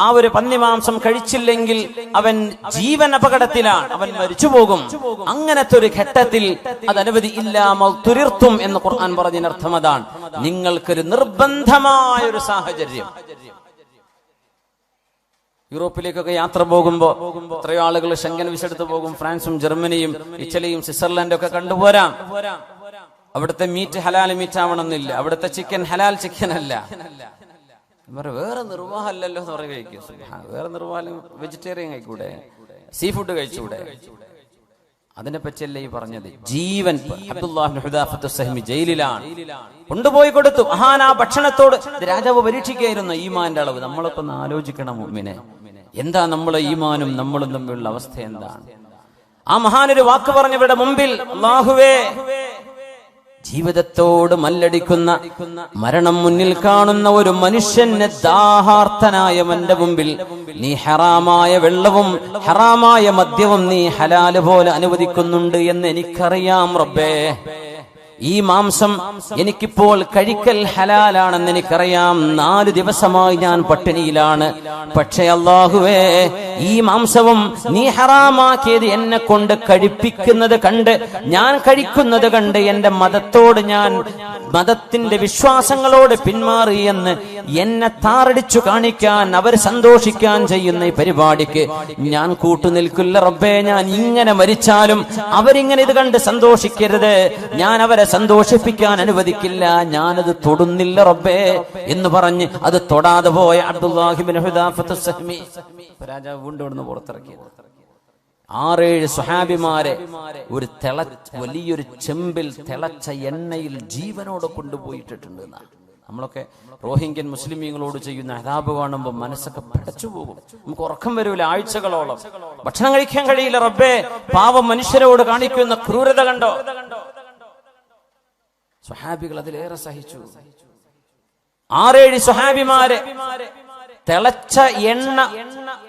ആ ഒരു പന്നിമാംസം കഴിച്ചില്ലെങ്കിൽ അവൻ ജീവൻ അപകടത്തിലാണ്, അവൻ മരിച്ചു പോകും. അങ്ങനത്തെ ഒരു ഘട്ടത്തിൽ അത് അനുവദി ഇല്ലാമൽ തുരിർത്തും എന്ന് ഖുർആൻ പറഞ്ഞതിനർത്ഥം അതാണ്, നിങ്ങൾക്കൊരു നിർബന്ധമായ ഒരു സാഹചര്യം. യൂറോപ്പിലേക്കൊക്കെ യാത്ര പോകുമ്പോ എത്രയോ ആളുകൾ ഷെങ്കൻ വിസ എടുത്ത് പോകും. ഫ്രാൻസും ജർമ്മനിയും ഇറ്റലിയും സ്വിറ്റ്സർലൻഡും ഒക്കെ കണ്ടുപോരാം. അവിടുത്തെ മീറ്റ് ഹലാൽ മീറ്റ് ആവണമെന്നില്ല, അവിടുത്തെ ചിക്കൻ ഹലാൽ ചിക്കൻ അല്ല. വേറെ നിർവാഹമല്ലല്ലോ എന്ന് പറയുക, കഴിക്കും. വേറെ നിർവാഹം വെജിറ്റേറിയൻ കഴിക്കൂടെ, സീ ഫുഡ് കഴിച്ചൂടെ? അതിനെ പറ്റിയല്ല ഈ പറഞ്ഞത്. ജീവൻ അബ്ദുല്ലാഹ് ഇബ്നു ഹുദാഫത്ത് സഹ്മി ജയിലിലാണ്, കൊണ്ടുപോയി കൊടുത്തു. മഹാൻ ആ ഭക്ഷണത്തോട് രാജാവ് പരീക്ഷിക്കുകയായിരുന്നു ഈമാന്റെ അളവ്. നമ്മളൊക്കെ ഒന്ന് ആലോചിക്കണം മുഅ്മിനെ, എന്താ നമ്മളെ ഈമാനും നമ്മളും തമ്മിലുള്ള അവസ്ഥ എന്താണ്? ആ മഹാനൊരു വാക്ക് പറഞ്ഞവരുടെ മുമ്പിൽ, അല്ലാഹുവേ, ജീവിതത്തോട് മല്ലടിക്കുന്ന, മരണം മുന്നിൽ കാണുന്ന ഒരു മനുഷ്യന് ദാഹാർത്തനായ എന്റെ മുമ്പിൽ നീ ഹറാമായ വെള്ളവും ഹറാമായ മദ്യവും നീ ഹലാല് പോലെ അനുവദിക്കുന്നുണ്ട് എന്ന് എനിക്കറിയാം റബ്ബേ. ഈ മാംസം എനിക്കിപ്പോൾ കഴിക്കൽ ഹലാലാണെന്ന് എനിക്കറിയാം. 4 ദിവസമായി ഞാൻ പട്ടിണിയിലാണ്. പക്ഷേ അല്ലാഹുവേ, ഈ മാംസവും നീ ഹറാമാക്കിയത് എന്നെ കൊണ്ട് കഴിപ്പിക്കുന്നത് കണ്ട്, ഞാൻ കഴിക്കുന്നത് കണ്ട് എന്റെ മതത്തോട്, ഞാൻ മതത്തിന്റെ വിശ്വാസങ്ങളോട് പിന്മാറി എന്ന് എന്നെ താറടിച്ചു കാണിക്കാൻ, അവർ സന്തോഷിക്കാൻ ചെയ്യുന്ന ഈ പരിപാടിക്ക് ഞാൻ കൂട്ടുനിൽക്കില്ല റബ്ബേ. ഞാൻ ഇങ്ങനെ മരിച്ചാലും അവരിങ്ങനെ ഇത് കണ്ട് സന്തോഷിക്കരുത്, ഞാൻ അവരെ സന്തോഷിപ്പിക്കാൻ അനുവദിക്കില്ല, ഞാനത് തൊടുന്നില്ല റബ്ബേ എന്ന് പറഞ്ഞ് അത് തൊടാതെ പോയ അബ്ദുല്ലാഹി ഇബ്നു ഹുദാഫത്ത് സഹ്മി രാജാവ് വീണ്ടും ഇവിടുന്ന് പുറത്തിറക്കിയത്. 6-7 സ്വഹാബിമാരെ ഒരു വലിയൊരു ചെമ്പിൽ തിളച്ച എണ്ണയിൽ ജീവനോടെ കൊണ്ടുപോയിട്ടിട്ടുണ്ട്. നമ്മളൊക്കെ റോഹിംഗ്യൻ മുസ്ലിമീങ്ങളോട് ചെയ്യുന്ന അദാബ് കാണുമ്പോൾ മനസ്സൊക്കെ പിടച്ചു പോകും. നമുക്ക് ഉറക്കം വരൂല, ആഴ്ചകളോളം ഭക്ഷണം കഴിക്കാൻ കഴിയില്ല റബ്ബേ. പാവം മനുഷ്യരോട് കാണിക്കുന്ന ക്രൂരത കണ്ടോ? സ്വഹാബികൾ അതിലേറെ സഹിച്ചു. 6-7 സ്വഹാബിമാരെ തിളച്ച എണ്ണ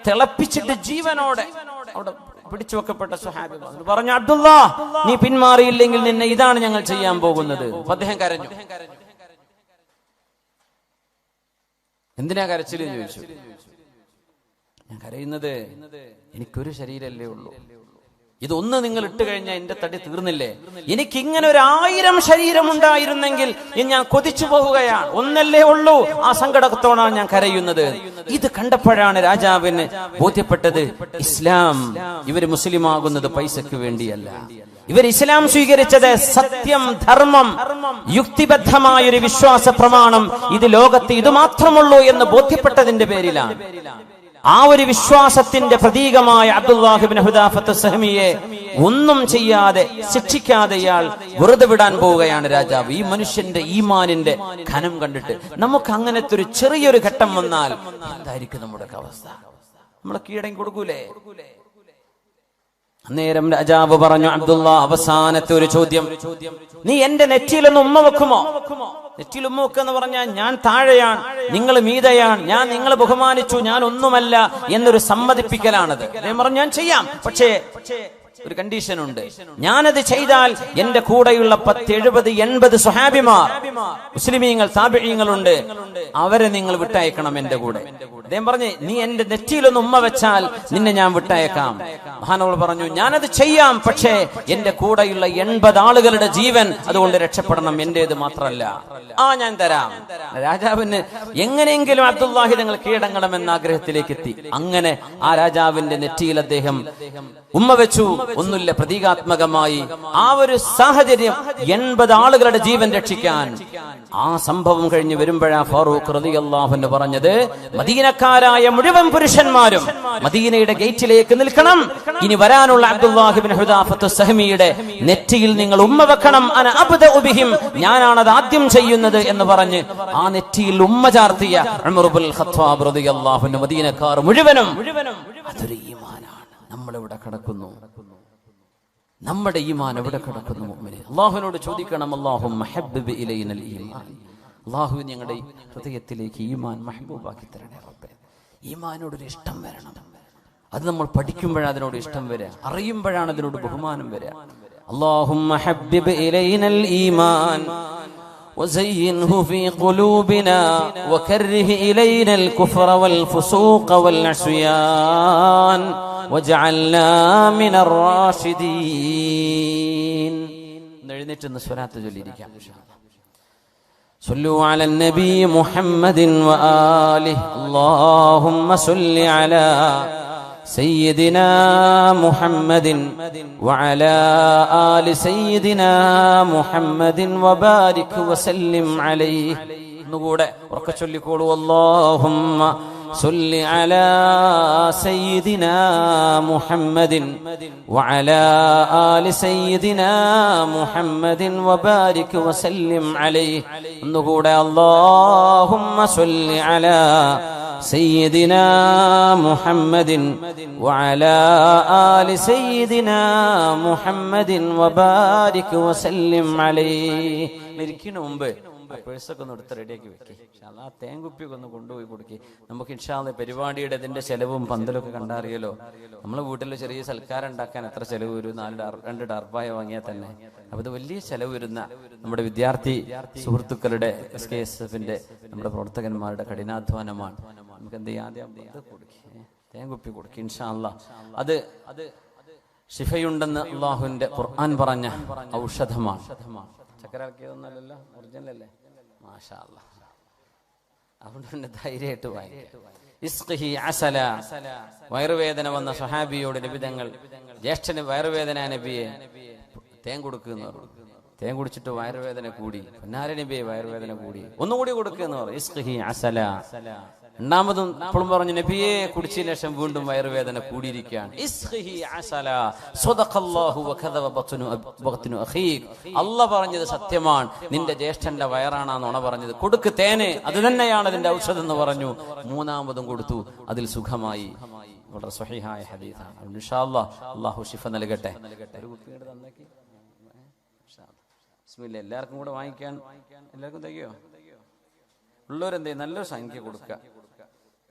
തിളപ്പിച്ചിട്ട് ജീവനോടെ അവിടെ പിടിച്ചു വെക്കപ്പെട്ട സ്വഹാബിമാർ പറഞ്ഞു, അബ്ദുല്ലാ, നീ പിന്മാറിയില്ലെങ്കിൽ നിന്നെ ഇതാണ് ഞങ്ങൾ ചെയ്യാൻ പോകുന്നത്. അദ്ദേഹം കരഞ്ഞു. എന്തിനാ കരച്ചിലെന്ന് ചോദിച്ചു. ഞാൻ കരയുന്നത് എനിക്കൊരു ശരീരമല്ലേ ഉള്ളൂ, ഇതൊന്ന് നിങ്ങൾ ഇട്ട് കഴിഞ്ഞാൽ എന്റെ തടി തീർന്നില്ലേ? എനിക്ക് ഇങ്ങനെ 1000 ശരീരം ഉണ്ടായിരുന്നെങ്കിൽ ഞാൻ കൊതിച്ചു പോവുകയാണ്. ഒന്നല്ലേ ഉള്ളൂ, ആ സങ്കടത്തോടാണ് ഞാൻ കരയുന്നത്. ഇത് കണ്ടപ്പോഴാണ് രാജാവിന് ബോധ്യപ്പെട്ടത്, ഇസ്ലാം, ഇവര് മുസ്ലിം ആകുന്നത് പൈസക്ക് വേണ്ടിയല്ല. ഇവർ ഇസ്ലാം സ്വീകരിച്ചത് സത്യം, ധർമ്മം, യുക്തിബദ്ധമായൊരു വിശ്വാസ പ്രമാണം, ഇത് ലോകത്ത് ഇത് മാത്രമുള്ളൂ എന്ന് ബോധ്യപ്പെട്ടതിന്റെ പേരിലാണ്. ആ ഒരു വിശ്വാസത്തിന്റെ പ്രതീകമായ അബ്ദുല്ലാഹി ഇബ്നു ഹുദാഫത്ത് സഹ്മിയെ ഒന്നും ചെയ്യാതെ ശിക്ഷിക്കാതെ ഇയാൾ വെറുതെ വിടാൻ പോവുകയാണ് രാജാവ്. ഈ മനുഷ്യന്റെ ഈമാനിന്റെ ഘനം കണ്ടിട്ട് നമുക്ക് അങ്ങനത്തെ ഒരു ചെറിയൊരു ഘട്ടം വന്നാൽ എന്തായിരിക്കും നമ്മുടെ അവസ്ഥ? നമ്മളെ കീഴടങ്ങി കൊടുക്കൂലേ? അന്നേരം രാജാവ് പറഞ്ഞു, അബ്ദുല്ലാ, അവസാനത്തെ ഒരു ചോദ്യം, നീ എന്റെ നെറ്റിയിലൊന്ന് ഉമ്മ വെക്കുമോ? നെറ്റിയിൽ ഉമ്മ വെക്കെന്ന് പറഞ്ഞാൽ ഞാൻ താഴെയാണ്, നിങ്ങൾ മീതയാണ്, ഞാൻ നിങ്ങളെ ബഹുമാനിച്ചു, ഞാൻ ഒന്നുമല്ല എന്നൊരു സമ്മതിപ്പിക്കലാണത്. ഞാൻ പറഞ്ഞു, ഞാൻ ചെയ്യാം, പക്ഷേ ഒരു കണ്ടീഷൻ ഉണ്ട്. ഞാനത് ചെയ്താൽ എന്റെ കൂടെയുള്ള 10, 70, 80 സ്വഹാബിമാർ, മുസ്ലിമീങ്ങൾ, താബിഈങ്ങളുണ്ട്, അവരെ നിങ്ങൾ വിട്ടയക്കണം എന്റെ കൂടെ. അദ്ദേഹം പറഞ്ഞു, നീ എന്റെ നെറ്റിയിലൊന്ന് ഉമ്മ വെച്ചാൽ നിന്നെ ഞാൻ വിട്ടയക്കാം. മഹാനവർ പറഞ്ഞു, ഞാനത് ചെയ്യാം, പക്ഷേ എന്റെ കൂടെയുള്ള 80 ആളുകളുടെ ജീവൻ അതുകൊണ്ട് രക്ഷപ്പെടണം, എന്റേത് മാത്രമല്ല. ഞാൻ തരാം. രാജാവിന് എങ്ങനെയെങ്കിലും അബ്ദുല്ലാഹി തങ്ങൾ കീഴടങ്ങണമെന്ന ആഗ്രഹത്തിലേക്ക് എത്തി. അങ്ങനെ ആ രാജാവിന്റെ നെറ്റിയിൽ അദ്ദേഹം ഉമ്മ വെച്ചു. ഒന്നുമില്ല, പ്രതീകാത്മകമായി ആ ഒരു സാഹചര്യം 80 ആളുകളുടെ ജീവൻ രക്ഷിക്കാൻ. ആ സംഭവം കഴിഞ്ഞ് വരുമ്പോഴാ ഫാറൂഖ് റളിയല്ലാഹു അൻഹു പറഞ്ഞത്, മദീനക്കാരായ മുഴുവൻ പുരുഷന്മാരും മദീനയുടെ ഗേറ്റിലേക്ക് നിൽക്കണം. ഇനി വരാനുള്ള അബ്ദുല്ലാഹി ഇബ്നു ഹുദാഫത്ത് സഹമിയുടെ നെറ്റിയിൽ നിങ്ങൾ ഉമ്മ വെക്കണം. അന അബ്ദഉ ബിഹിം, ഞാനാണത് ആദ്യം ചെയ്യുന്നത് എന്ന് പറഞ്ഞ് ആ നെറ്റിയിൽ ഉമ്മ ചാർത്തിയ ഉമർ ഇബ്നുൽ ഖത്താബ് റളിയല്ലാഹു അൻഹു മദീനക്കാർ മുഴുവനും. അതൊരു ഈമാനാണ്. നമ്മളെവിടെ കിടക്കുന്നു? നമ്മുടെ ഈമാൻ എവിടെ കിടക്കുന്നു? മുഅ്മിനേ, അല്ലാഹുവിനോട് ചോദിക്കണം, അല്ലാഹുമ്മ ഹബ്ബിബ് ഇലൈനൽ ഈമാൻ, അല്ലാഹു ഞങ്ങളുടെ ഹൃദയത്തിലേക്ക് ഈമാൻ മഹ്ബൂബാക്കി തരണേ റബ്ബേ. ഈമാനോടൊരു ഇഷ്ടം വരണം. അത് നമ്മൾ പഠിക്കുമ്പോഴാണ് അതിനോട് ഇഷ്ടം വരിക, അറിയുമ്പോഴാണ് അതിനോട് ബഹുമാനം വരിക. അല്ലാഹുമ്മ ഹബ്ബിബ് ഇലൈനൽ ഈമാൻ وزينه في قلوبنا وكره إلينا الكفر والفسوق والعصيان وجعلنا من الراشدين. എഴുന്നേറ്റ് സ്വലാത്ത് ചൊല്ലിയിരിക്കാം. صلوا على النبي محمد وآله اللهم صل على سيدنا محمد وعلى آل سيدنا محمد وبارك وسلم عليه. نقول وركشل يقول اللهم صل على سيدنا محمد وعلى آل سيدنا محمد وبارك وسلم عليه. نقول اللهم صل على سيدنا محمد وعلى آل سيدنا محمد وبارك وسلم عليه. ഇരിക്കുന്ന മുമ്പ് പേഴ്സൊക്കെ ഒന്ന് എടുത്ത് റെഡിയാക്കി വെക്കി. ആ തേങ്കുപ്പിയൊക്കെ ഒന്ന് കൊണ്ടുപോയി കൊടുക്കി. നമുക്ക് ഇൻഷാ അല്ലാഹ് പരിപാടിയുടെ ഇതിന്റെ ചെലവും പന്തലൊക്കെ കണ്ടറിയല്ലോ. നമ്മളെ വീട്ടിൽ ചെറിയ സൽക്കാരം ഉണ്ടാക്കാൻ എത്ര ചെലവ് വരും? 2 ഡർപ്പായ വാങ്ങിയാൽ തന്നെ. അപ്പൊ ഇത് വലിയ ചെലവ് വരുന്ന നമ്മുടെ വിദ്യാർത്ഥി സുഹൃത്തുക്കളുടെ SKSF-ന്റെ നമ്മുടെ പ്രവർത്തകന്മാരുടെ കഠിനാധ്വാനമാണ്. നമുക്ക് എന്ത് ചെയ്യാം? ആദ്യം തേങ്കുപ്പി കൊടുക്കി ഇൻഷാ അല്ലാഹ്. അത് ശിഫയുണ്ടെന്ന് അള്ളാഹുവിന്റെ ഖുർആൻ പറഞ്ഞ ഔഷധമാണ്. ചക്കരാക്കിയതൊന്നല്ലല്ലോ, ഒറിജിനൽ അല്ലേ? മാഷാ അല്ലാഹ്. അതുകൊണ്ട് തന്നെ ധൈര്യമായിട്ട് വയറുവേദന വന്ന സ്വഹാബിയോട് നബി തങ്ങൾ, ജ്യേഷ്ഠന് വയറുവേദന നബിയെ തേൻ കൊടുക്കുന്നു. തേൻ കുടിച്ചിട്ട് വയറുവേദന കൂടി. പൊന്നാര നബിയെ വയറുവേദന കൂടി, ഒന്നുകൂടി കൊടുക്കുന്നു. രണ്ടാമതും അപ്പോഴും പറഞ്ഞു, നബിയെ കുടിച്ചതിന് ശേഷം വീണ്ടും വയറുവേദന കൂടിയിരിക്കുകയാണ്. അല്ലാഹ് പറഞ്ഞത് സത്യമാണ്, നിന്റെ ജ്യേഷ്ഠന്റെ വയറാണ് നുണ പറഞ്ഞത്. കൊടുക്ക് തേന്, അത് തന്നെയാണ് അതിന്റെ ഔഷധം എന്ന് പറഞ്ഞു. മൂന്നാമതും കൊടുത്തു, അതിൽ സുഖമായി. വളരെ സ്വഹീഹായ ഹദീസാണ്. ഇൻഷാ അല്ലാഹ് അല്ലാഹു ശിഫ നൽകട്ടെ. ഒരു കുപ്പിയുടെ തന്നേക്ക്. ബിസ്മില്ലാ. എല്ലാവർക്കും കൂടെ വാങ്ങിക്കാൻ എല്ലാവർക്കും തയ്യോ? ഉള്ളവരെന്തേ നല്ലൊരു സംഖ്യ കൊടുക്കുക.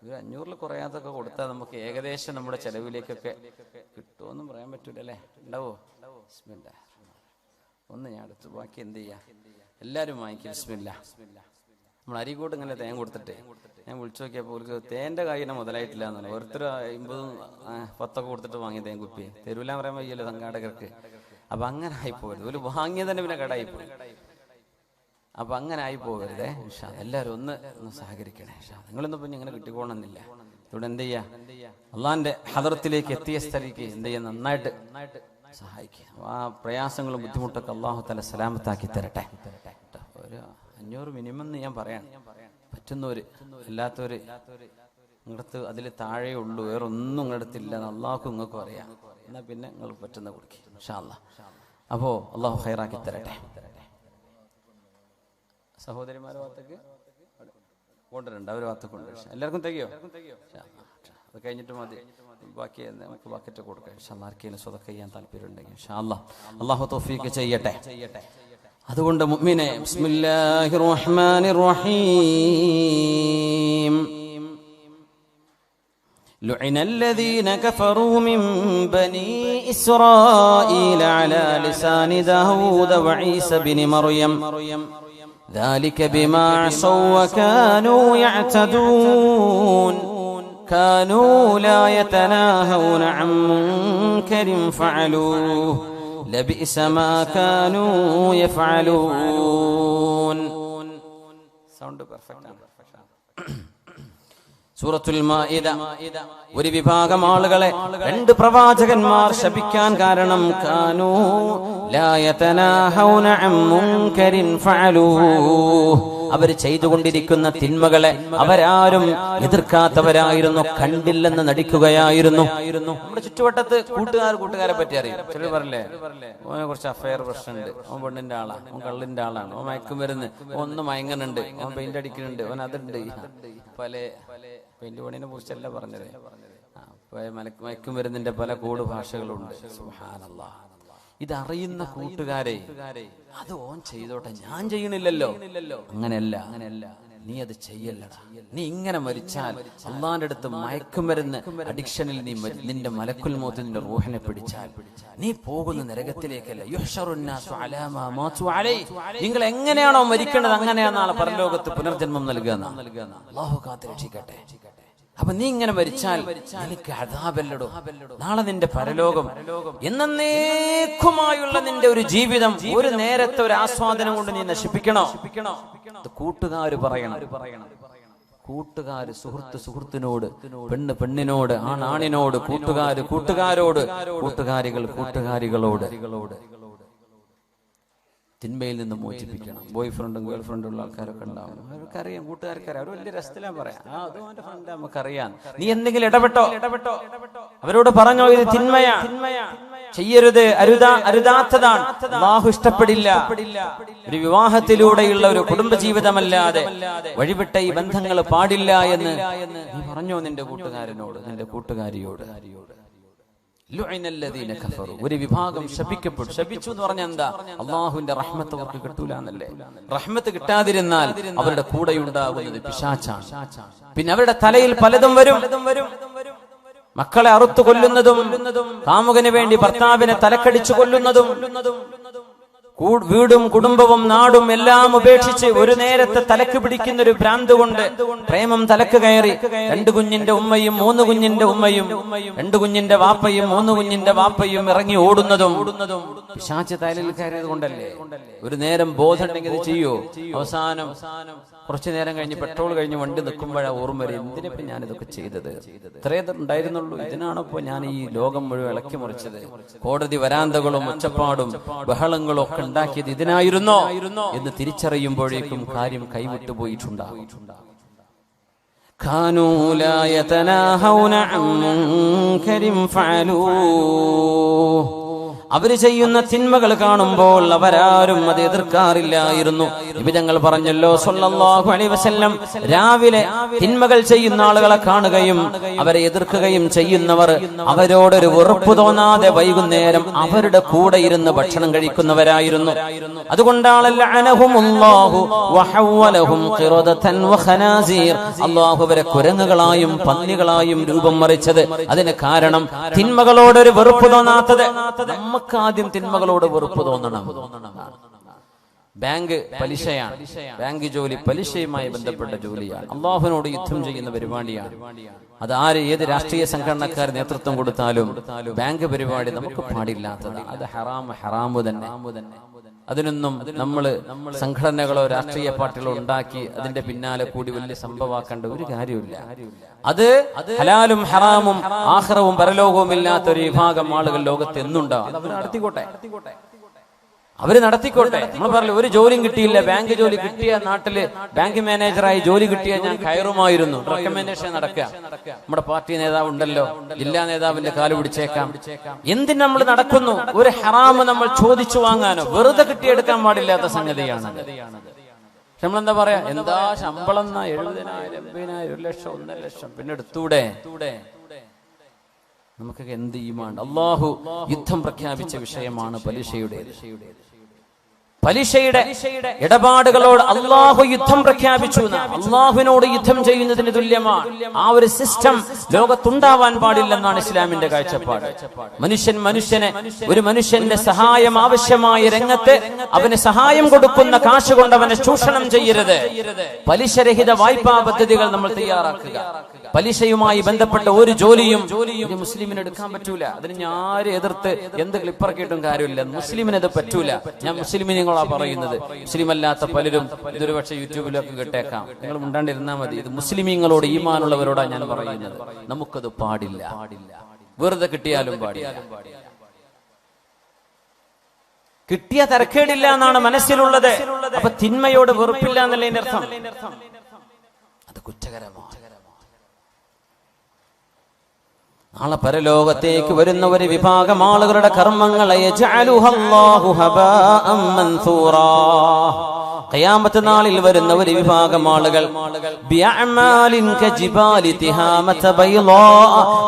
ഒരു 500 കുറയാതൊക്കെ കൊടുത്താൽ നമുക്ക് ഏകദേശം നമ്മുടെ ചെലവിലേക്കൊക്കെ കിട്ടുമെന്നും പറയാൻ പറ്റൂലല്ലേ? ഉണ്ടാവോ? ബിസ്മില്ലാ. ഒന്ന് ഞാൻ എടുത്തു, ബാക്കി എന്ത് ചെയ്യാം? എല്ലാവരും വാങ്ങിക്കും. ബിസ്മില്ലാ. നമ്മൾ അരിക്കോട്ട് ഇങ്ങനെ തേൻ കൊടുത്തിട്ട് ഞാൻ വിളിച്ചു നോക്കിയപ്പോൾ അവർക്ക് തേൻ്റെ കായിനെ മുതലായിട്ടില്ല എന്നല്ല. ഓരോരുത്തർ 50, 10 കൊടുത്തിട്ട് വാങ്ങിയ തേൻ കുപ്പി തരൂലാൻ പറയാൻ വയ്യല്ലോ സംഘാടകർക്ക്. അപ്പൊ അങ്ങനെ ആയിപ്പോയത്. ഒരു വാങ്ങിയ തന്നെ പിന്നെ കടായിപ്പോയി. അപ്പൊ അങ്ങനെ ആയി പോകരുതേ. എല്ലാവരും ഒന്ന് സഹകരിക്കണേ. നിങ്ങളൊന്നും പിന്നെ ഇങ്ങനെ കിട്ടിക്കോണമെന്നില്ല. ഇവിടെ എന്ത് ചെയ്യാ? അള്ളാന്റെ ഹദറത്തിലേക്ക് എത്തിയ സ്ഥലിക്ക് എന്ത് ചെയ്യാ? നന്നായിട്ട് സഹായിക്കുക. ആ പ്രയാസങ്ങളും ബുദ്ധിമുട്ടൊക്കെ അള്ളാഹു തആല സലാമത്താക്കി തരട്ടെ. ഒരു 500 മിനിമം എന്ന് ഞാൻ പറയാൻ പറ്റുന്നവര്, അല്ലാത്തവര് നിങ്ങളടുത്ത് അതിൽ താഴെ ഉള്ളൂ, വേറെ ഒന്നും നിങ്ങളടുത്തില്ല എന്ന് അള്ളാഹുക്കും നിങ്ങൾക്കും അറിയാം. എന്നാ പിന്നെ നിങ്ങൾ പറ്റുന്ന കൊടുക്കുക ഇൻഷാ അല്ലാഹ്. അപ്പോ അള്ളാഹു ഖൈറാക്കി തരട്ടെ. സഹോദരിമാരെ ഭാഗത്തേക്ക് കൊണ്ടുവരണ്ട, അവർ ഭാഗത്തേക്ക് കൊണ്ടുവരും. എല്ലാവർക്കും തികയോ? അത് കഴിഞ്ഞിട്ട് മതി, ബാക്കി നമുക്ക് ബക്കറ്റ് കൊടുക്കാം. ആർക്കെങ്കിലും സ്വതക്ക ചെയ്യാൻ താല്പര്യം ഉണ്ടെങ്കിൽ ഇൻഷാ അല്ലാഹ് അള്ളാഹു തൗഫീഖ് ചെയ്യട്ടെ. അതുകൊണ്ട് മുഅ്മിനേ, ബിസ്മില്ലാഹിർ റഹ്മാനിർ റഹീം. لعن الذين كفروا من بني إسرائيل على لسان داود وعيسى بن مريم ذلك بما عصوا وكانوا يعتدون. കാനൂ ലാ യതനാഹൗന അൻ മുൻകരിൻ ഫഅലൂഹു ലബിഅസ മാ കാനൂ യഫഅലൂൻ. സൗണ്ട് പെർഫെക്റ്റ് ആണ്. സൂറത്തുൽ മാഇദ ഒരു വിഭാഗം ആളുകളെ രണ്ട് പ്രവാചകന്മാർ ശപിക്കാൻ കാരണം കാനൂ ലാ യതനാഹൗന അൻ മുൻകരിൻ ഫഅലൂഹു, അവർ ചെയ്തുകൊണ്ടിരിക്കുന്ന തിന്മകളെ അവരാരും എതിർക്കാത്തവരായിരുന്നു, കണ്ടില്ലെന്ന് നടിക്കുകയായിരുന്നു. നമ്മുടെ ചുറ്റുവട്ടത്ത് കൂട്ടുകാരെ പറ്റി അറിയും. ചിലർ പറയില്ലേ, ഓനെ കുറച്ച് അഫയർ പ്രശ്നമുണ്ട്, ഓൻ പെണ്ണിന്റെ ആളാണ്, ഓൻ കള്ളിന്റെ ആളാണ്, ഓൻ മയക്കുമരുന്ന്, ഒന്ന് മയങ്ങുന്നുണ്ട്, ഓൻ പെയിന്റ് അടിക്കുന്നുണ്ട്, ഓൻ അതുണ്ട്. പല പെയിന്റ് പണിനെ കുറിച്ചല്ല പറഞ്ഞത്, മയക്കുമരുന്നിന്റെ പല കോഡ് ഭാഷകളുണ്ട്. സുബ്ഹാനല്ലാഹ്. ഇതറിയുന്ന കൂട്ടുകാരെ അത് ഓൻ ചെയ്തോട്ടെ, ഞാൻ ചെയ്യണില്ലല്ലോ. അങ്ങനെയല്ല, നീ അത് ചെയ്യല്ലടാ. നീ ഇങ്ങനെ മരിച്ചാൽ അള്ളാന്റെ അടുത്ത് മയക്കുമരുന്ന് അഡിക്ഷനിൽ നീ നിന്റെ മലക്കുൽ മൗത്ത് നിന്റെ റൂഹിനെ പിടിച്ചാൽ നീ പോകുന്ന നരകത്തിലേക്കല്ല. യുഹ്ശറുന്നാസു അലാ മാ മാതു അലൈഹി, നിങ്ങൾ എങ്ങനെയാണോ മരിക്കേണ്ടത് അങ്ങനെയാണ് നാളെ പരലോകത്ത് പുനർജന്മം നൽകുക. അല്ലാഹു കാത്തുരക്ഷിക്കട്ടെ. അപ്പൊ നീ ഇങ്ങനെ മരിച്ചാൽ എനിക്ക് അദാബല്ലടോ, നാളെ നിന്റെ പരലോകം എന്നേക്കുമായുള്ള നിന്റെ ഒരു ജീവിതം ഒരു നേരത്തെ ഒരു ആസ്വാദനം കൊണ്ട് നീ നശിപ്പിക്കണോ? കൂട്ടുകാര് പറയണം. കൂട്ടുകാര് സുഹൃത്തിനോട്, പെണ്ണ് പെണ്ണിനോട്, ആണിനോട്, കൂട്ടുകാരോട്, കൂട്ടുകാരികളോട് തിന്മയിൽ നിന്ന് മോചിപ്പിക്കണം. ബോയ് ഫ്രണ്ടും ഗേൾ ഫ്രണ്ടും ഉള്ള ആൾക്കാരൊക്കെ ഉണ്ടാവും. അവർക്കറിയാം, കൂട്ടുകാർക്കറിയാം, അവർ വലിയ രസത്തിലാ പറയാം, അത് അവന്റെ ഫ്രണ്ട് നമുക്കറിയാം. നീ എന്തെങ്കിലും ഇടപെട്ടോ, അവരോട് പറഞ്ഞോ ഇത് തിന്മയാ, ചെയ്യരുത്, അരുതാത്തതാണ്, അല്ലാഹു ഇഷ്ടപ്പെടില്ല. ഒരു വിവാഹത്തിലൂടെയുള്ള ഒരു കുടുംബജീവിതമല്ലാതെ വഴിവിട്ട ഈ ബന്ധങ്ങൾ പാടില്ല എന്ന് നീ പറഞ്ഞോ നിന്റെ കൂട്ടുകാരനോട്, നിന്റെ കൂട്ടുകാരിയോട്. ഒരു വിഭാഗം ശപിക്കപ്പെട്ടു. ശപിച്ചു എന്ന് പറഞ്ഞാൽ എന്താ? അള്ളാഹുവിന്റെ റഹ്മത്ത് അവർക്ക് കിട്ടൂല എന്നല്ലേ. റഹ്മത്ത് കിട്ടാതിരുന്നാൽ അവരുടെ കൂടെയുണ്ടാകുന്നത് പിശാചാണ്. പിന്നെ അവരുടെ തലയിൽ പലതും വരും. മക്കളെ അറുത്തു കൊല്ലുന്നതും, കാമുകന് വേണ്ടി ഭർത്താവിനെ തലക്കടിച്ചു കൊല്ലുന്നതും, വീടും കുടുംബവും നാടും എല്ലാം ഉപേക്ഷിച്ച് ഒരു നേരത്തെ തലക്ക് പിടിക്കുന്ന ഒരു ഭ്രാന്ത് കൊണ്ട് പ്രേമം തലക്ക് കയറി 2 കുഞ്ഞിന്റെ ഉമ്മയും 3 കുഞ്ഞിന്റെ ഉമ്മയും 2 കുഞ്ഞിന്റെ വാപ്പയും 3 കുഞ്ഞിന്റെ വാപ്പയും ഇറങ്ങി ഓടുന്നതും പിശാച് തലയിൽ കയറിയത് കൊണ്ടല്ലേ. ഒരു നേരം ബോധമുണ്ടെങ്കിൽ ഇത് ചെയ്യോ? അവസാനം കുറച്ചു നേരം കഴിഞ്ഞ് പെട്രോൾ കഴിഞ്ഞ് വണ്ടി നിൽക്കുമ്പോഴാണ് ഓർമ്മ വരും, എന്തിനിപ്പോ ഞാനിതൊക്കെ ചെയ്തത്, ഇത്രയേ ഉണ്ടായിരുന്നുള്ളൂ, ഇതിനാണോ ഇപ്പൊ ഞാൻ ഈ ലോകം മുഴുവൻ ഇളക്കി മറിച്ചത്, കോടതി വരാന്തകളും ഒച്ചപ്പാടും ബഹളങ്ങളും ഒക്കെ ഉണ്ടാക്കിയത് ഇതിനായിരുന്നോ എന്ന് തിരിച്ചറിയുമ്പോഴേക്കും കാര്യം കൈവിട്ടു പോയിട്ടുണ്ടാകും. കാനൂ ലാ യതനാഹൗന അൻ മുൻകരിൻ ഫഅലൂഹു, അവര് ചെയ്യുന്ന തിന്മകൾ കാണുമ്പോൾ അവരാരും അത് എതിർക്കാറില്ലായിരുന്നു. നിബിതങ്ങൾ പറഞ്ഞല്ലോ സല്ലല്ലാഹു അലൈഹി വസല്ലം, രാവിലെ തിന്മകൾ ചെയ്യുന്ന ആളുകളെ കാണുകയും അവരെ എതിർക്കുകയും ചെയ്യുന്നവർ അവരോടൊരു വെറുപ്പ് തോന്നാതെ വൈകുന്നേരം അവരുടെ കൂടെ ഇരുന്ന് ഭക്ഷണം കഴിക്കുന്നവരായിരുന്നു. അതുകൊണ്ടാണല്ലോ അനഹുമുല്ലാഹു വഹവലഹും ഖിറദതൻ വഖനാസീർ, അല്ലാഹു അവരെ കുരങ്ങുകളായും പന്നികളായും രൂപം മറിച്ചത്. അതിന് കാരണം തിന്മകളോടൊരു വെറുപ്പ് തോന്നാത്തത്. ആദ്യം തിന്മകളോട് വെറുപ്പ് തോന്നണം. ബാങ്ക് പലിശയാണ്, ബാങ്ക് ജോലി പലിശയുമായി ബന്ധപ്പെട്ട ജോലിയാണ്, അള്ളാഹുവിനോട് യുദ്ധം ചെയ്യുന്ന പരിപാടിയാണ്. അത് ഏത് രാഷ്ട്രീയ സംഘടനക്കാർ നേതൃത്വം കൊടുത്താലും ബാങ്ക് പരിപാടി നമുക്ക് പാടില്ലാത്തതാണ്. അത് ഹറാമു തന്നെ. അതിനൊന്നും നമ്മള് സംഘടനകളോ രാഷ്ട്രീയ പാർട്ടികളോ ഉണ്ടാക്കി അതിന്റെ പിന്നാലെ കൂടി വലിയ സംഭവമാക്കേണ്ട ഒരു കാര്യമില്ല. അത് ഹലാലും ഹറാമും ആഖിറവും പരലോകവും ഇല്ലാത്ത ഒരു വിഭാഗം ആളുകൾ ലോകത്ത് എന്നുണ്ടാവും. അവര് നടത്തിക്കോട്ടെ. നമ്മൾ പറഞ്ഞു ഒരു ജോലിയും കിട്ടിയില്ല, ബാങ്ക് ജോലി കിട്ടിയ നാട്ടില് ബാങ്ക് മാനേജറായി ജോലി കിട്ടിയ ഞാൻ കയറുമായിരുന്നു. റെക്കമെൻഡേഷൻ നടക്കുക. നമ്മുടെ പാർട്ടി നേതാവ് ഉണ്ടല്ലോ, ജില്ലാ നേതാവിന്റെ കാല് പിടിച്ചേക്കാം. എന്തിന് നമ്മൾ നടക്കുന്നു? ഒരു ഹറാമ് നമ്മൾ ചോദിച്ചു വാങ്ങാനോ വെറുതെ കിട്ടിയെടുക്കാൻ പാടില്ലാത്ത സംഗതിയാണ്. നമ്മളെന്താ പറയാ, എന്താ ശമ്പളം 70,000, 80,000, 1 ലക്ഷം, 1.5 ലക്ഷം, പിന്നെ എടുത്തൂടെ? നമുക്കൊക്കെ എന്ത് ഈമാൻ. അള്ളാഹു യുദ്ധം പ്രഖ്യാപിച്ച വിഷയമാണ് പലിശയുടെ ഇടപാടുകളോട് അള്ളാഹു യുദ്ധം പ്രഖ്യാപിച്ചു. അള്ളാഹുവിനോട് യുദ്ധം ചെയ്യുന്നതിന് തുല്യമാണ്. ആ ഒരു സിസ്റ്റം ലോകത്തുണ്ടാവാൻ പാടില്ലെന്നാണ് ഇസ്ലാമിന്റെ കാഴ്ചപ്പാട്. ഒരു മനുഷ്യന്റെ സഹായം ആവശ്യമായ രംഗത്ത് അവന് സഹായം കൊടുക്കുന്ന കാശ് കൊണ്ട് അവനെ ചൂഷണം ചെയ്യരുത്. പലിശരഹിത വായ്പാ പദ്ധതികൾ നമ്മൾ തയ്യാറാക്കുക. പലിശയുമായി ബന്ധപ്പെട്ട ഒരു ജോലിയും ഒരു മുസ്ലിമിന് എടുക്കാൻ പറ്റൂല. അതിന് ഞാൻ എതിർത്ത് എന്ത് ക്ലിപ്പറക്കിയിട്ടും കാര്യമില്ല. മുസ്ലിമിനത് പറ്റൂല. ഞാൻ മുസ്ലിമിനങ്ങളാ പറയുന്നത്. മുസ്ലിം അല്ലാത്ത പലരും ഇതൊരു പക്ഷേ യൂട്യൂബിലൊക്കെ കേട്ടേക്കാം. നിങ്ങൾ മിണ്ടാണ്ടിരുന്നാൽ മതി. ഇത് മുസ്ലിമീങ്ങളോട് ഈമാനുള്ളവരോടാണ് ഞാൻ പറയുന്നത്. നമുക്കത് പാടില്ല. വെറുതെ കിട്ടിയാലും പാടില്ല. കിട്ടിയ തരക്കേടില്ല എന്നാണ് മനസ്സിലുള്ളത്. അപ്പൊ തിന്മയോട് വെറുപ്പില്ല എന്നതിന്റെ അർത്ഥം. അത് കുറ്റകരമാണ്. നാളെ പരലോകത്തേക്ക് വരുന്ന ഒരു വിഭാഗം ആളുകളുടെ കർമ്മങ്ങളെ ഖിയാമത്ത് നാളിൽ വരുന്ന ഒരു വിഭാഗം ആളുകൾ ബിഅഅമാലിൻ കജിബാലി തിഹാമത ബൈളാ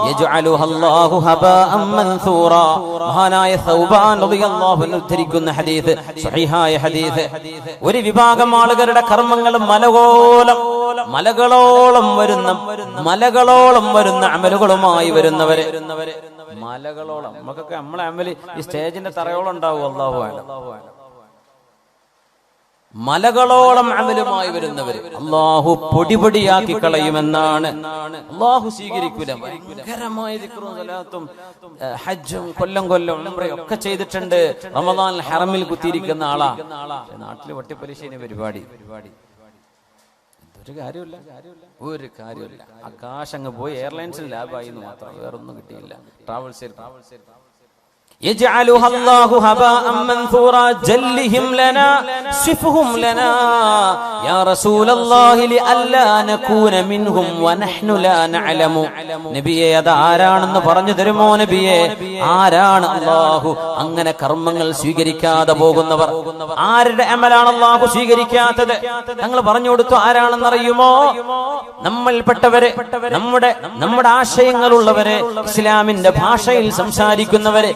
യജ്അലുഹ അല്ലാഹു ഹബാഅൻ മൻസൂറാ. മഹാനായ സൗബാൻ റളിയല്ലാഹു അൻഹു ഉദ്ധരിക്കുന്ന ഹദീസ്, സ്വഹീഹായ ഹദീസ്. ഒരു വിഭാഗം ആളുകളുടെ കർമ്മങ്ങൾ മലകളോളം വരുന്ന അമലുകളുമായി വരുന്നവരെ. മലകളോളം നമുക്കൊക്കെ നമ്മളെ അമല് ഈ സ്റ്റേജിന്റെ തറയോളം ഉണ്ടാവും. അല്ലാഹു അലം. മലകളോളം അമലുമായി വരുന്നവർ അല്ലാഹു പൊടിപൊടിയാക്കി കളയുമെന്നാണ്. അല്ലാഹു സ്വീകരിക്കൂല. ഭയങ്കരമായ ദിക്റും സലാത്തും ഹജ്ജും കൊല്ലം ഉംറയും ഒക്കെ ചെയ്തിട്ടുണ്ട്. റമദാൻ ഹറമിൽ കുത്തിയിരിക്കുന്ന ആളാ. നാട്ടില് വട്ടിപ്പലിശേനെ പരിപാടി. ഒരു കാര്യമില്ല. ആകാശങ്ങ് പോയി എയർലൈൻസിൽ ലാഭായി എന്ന് മാത്രം, വേറൊന്നും കിട്ടിയില്ല. ട്രാവൽസ് يجعلها الله هباء منثورا جلهم لنا صفهم لنا يا رسول الله لألا نكون منهم ونحن لا نعلم. നബിയെ അത് ആരാണെന്ന് പറഞ്ഞു തരുമോ നബിയെ? ആരാണ് അല്ലാഹു അങ്ങനെ കർമ്മങ്ങൾ സ്വീകരിക്കാതെ പോകുന്നവർ? ആരുടെ അമലാണ് അല്ലാഹു സ്വീകരിക്കാത്തത്? ഞങ്ങൾ പറഞ്ഞു കൊടുത്തു. ആരാണെന്നറിയുമോ? നമ്മൾപ്പെട്ടവരെ, നമ്മുടെ ആശയങ്ങളുള്ളവരെ, ഇസ്ലാമിന്റെ ഭാഷയിൽ സംസാരിക്കുന്നവരെ.